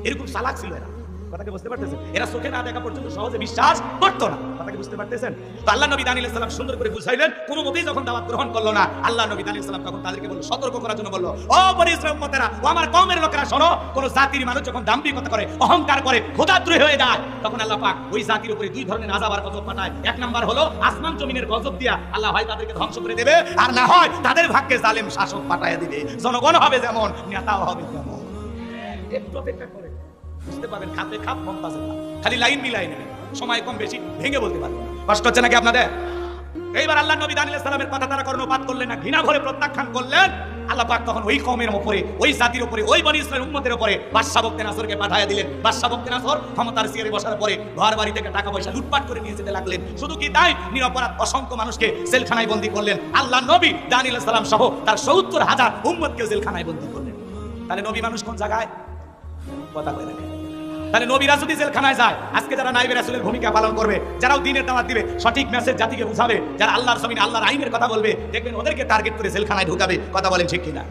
এরকম চালাক ছিল এরা। কথাকে বুঝতে পারতেছেন? এরা চোখে না দেখা পর্যন্ত সহজে বিশ্বাস করতো না। কথাকে বুঝতে পারতেছেন? তো আল্লাহ নবী দানিয়েল সালাম সুন্দর করে বুঝাইলেন, কোনো মতেই যখন দাওয়াত গ্রহণ করলো না, আল্লাহ নবী দানিয়েল সালাম তখন তাদেরকে বলল, সতর্ক করার জন্য বলল, ও বনি ইসরাইল উম্মতেরা, ও আমার কওমের লোকেরা, শোনো, কোন জাতির মানুষ যখন দাম্ভিকতা করে, অহংকার করে, খোদাদ্রোহী হয়ে যায়, তখন আল্লাহ পাক ওই জাতির উপরে দুই ধরনের আযাব আর গজব পাঠায়। এক নাম্বার হলো আসমান জমিনের গজব দিয়া আল্লাহ হয় তাদেরকে ধ্বংস করে দেবে, আর না হয় তাদের ভাগ্যে জালেম শাসক পাঠায় দিবে। জনগণ হবে যেমন, নেতাও হবে তেমন। একটু অপেক্ষা করে বুঝতে পারবেন, খাতে খাপ মমতাজ না, খালি লাইন মিলাই নেবেন, সময় কম বেশি ভেঙে বলতে পারবেন। কষ্ট হচ্ছে নাকি আপনাদের? এইবার আল্লাহ নবী দানিয়েল সালামের কথা তারা কর্ণপাত করলেন না, ঘৃণা ভরে প্রত্যাখ্যান করলেন। আল্লাহ পাক তখন ওই কওমের উপরে, ওই জাতির উপরে, ওই বনি ইসরাইল উম্মতের উপরে বাদশা বক্তেনাসরকে পাঠিয়ে দিলেন। বাদশা বক্তেনাসর ক্ষমতার চেয়ারে বসার পরে ঘর বাড়ি থেকে টাকা পয়সা লুটপাট করে নিয়ে যেতে লাগলেন। শুধু কি তাই, নিরপরাধ অসংখ্য মানুষকে জেলখানায় বন্দী করলেন। আল্লাহ নবী দানিয়েল সালাম সহ তার ৭০,০০০ উম্মতকে জেলখানায় বন্দী করলেন। তাহলে নবী মানুষ কোন জায়গায়? কথা বলে দেখেন। তাহলে নবীরা যদি জেলখানায় যায়, আজকে যারা নাইবে রাসূলের ভূমিকা পালন করবে, যারাও দ্বীনের দাওয়াত দিবে, সঠিক মেসেজ জাতিকে বুঝাবে, যারা আল্লাহর জমিনে আল্লাহর আইনের কথা বলবে, দেখবেন ওদেরকে টার্গেট করে জেলখানায় ঢুকাবে। কথা বলেন ঠিক কিনা?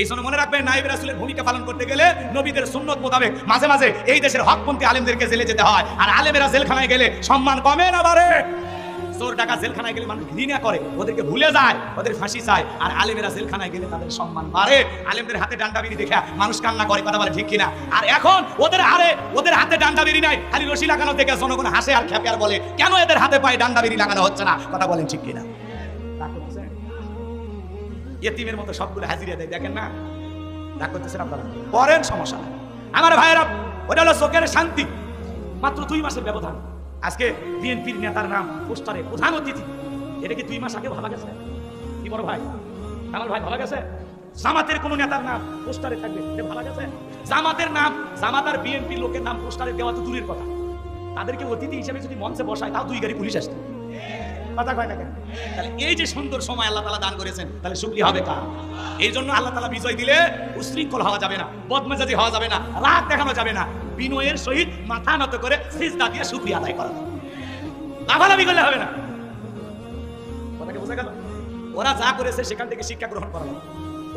এই জন্য মনে রাখবেন, নাইবে রাসূলের ভূমিকা পালন করতে গেলে নবীদের সুন্নত মোতাবেক মাঝে মাঝে এই দেশের হকপন্থী আলেমদেরকে জেলে যেতে হয়। আর আলেমেরা জেলখানায় গেলে সম্মান কমে না বাড়ে? চোর টাকা জেলখানায় গেলে মানুষ ঘৃণা করে, ওদেরকে ভুলে যায়, ওদের ফাঁসি চায়। আর আলেমেরা জেলখানায় গেলে তাদের সম্মান বাড়ে। আলেমদের হাতে ডান্ডা বিড়ি দেখে মানুষ কান্না করে। কথা বলে ঠিক কিনা? আর এখন ওদের হাতে ডান্ডা বিড়ি নাই, খালি রশি লাগানো দেখে জনগণ হাসে আর খেপে আর বলে, কেন এদের হাতে পায়ে ডান্ডা বিড়ি লাগানো হচ্ছে না? কথা বলেন ঠিক কিনা? ইয়েতিমের মতো সবগুলো হাজিরা দেয়, দেখেন না? রাগ করতেছেন আপনারা? পড়েন, সমস্যা নাই আমার ভাইয়েরা। ওটা হলো চোখের শান্তি। মাত্র 2 মাসের ব্যবধান। আজকে বিএনপির নেতার নাম পোস্টারে প্রধান অতিথি। এটা কি 2 মাস আগে ভাবা গেছে? কি বড় ভাই, আমার ভাই, ভাবা গেছে? জামাতের কোন নেতার নাম পোস্টারে থাকবে, এটা ভাবা গেছে? জামাতের নাম, জামাত আর বিএনপির লোকের নাম পোস্টারে দেওয়া তো দূরের কথা, তাদেরকে অতিথি হিসেবে যদি মঞ্চে বসায়, তাও 2 গাড়ি পুলিশ আসতো। কথা কয় না কেন? তাহলে এই যে সুন্দর সময় আল্লাহ তাআলা দান করেছেন, তাহলে শুকরিয়া হবে কার? এই জন্য আল্লাহ তাআলা বিজয় দিলে উশৃঙ্খল হওয়া যাবে না, বদমেজাজি হওয়া যাবে না, রাগ দেখানো যাবে না। বিনয়ের সহিত মাথা নত করে সিজদা দিয়ে শুকরিয়া আদায় করা, লাফালাফি করলে হবে না। কথাকে বোঝা গেল? ওরা যা করেছে সেখান থেকে শিক্ষা গ্রহণ করা,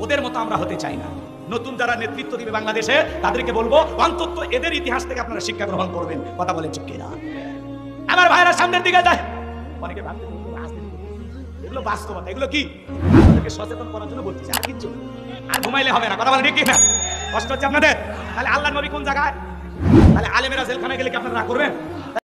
ওদের মতো আমরা হতে চাই না। নতুন যারা নেতৃত্ব দিবে বাংলাদেশে, তাদেরকে বলবো অন্তত এদের ইতিহাস থেকে আপনারা শিক্ষা গ্রহণ করবেন। কথা বলেন ঠিক কিনা? আমার ভাইরা সামনের দিকে যায়। অনেকে ভাবতে এগুলো বাস্তবতা, এগুলো কি আমাদেরকে সচেতন করার জন্য বলতেছে, আর কিছু। আর ঘুমাইলে হবে না। কথা বলেন ঠিক কিনা? কষ্ট হচ্ছে আপনাদের? তাহলে আল্লাহর নবী কোন জায়গায়? তাহলে আলেমেরা জেলখানায় গেলে কি আপনারা রাগ করবেন?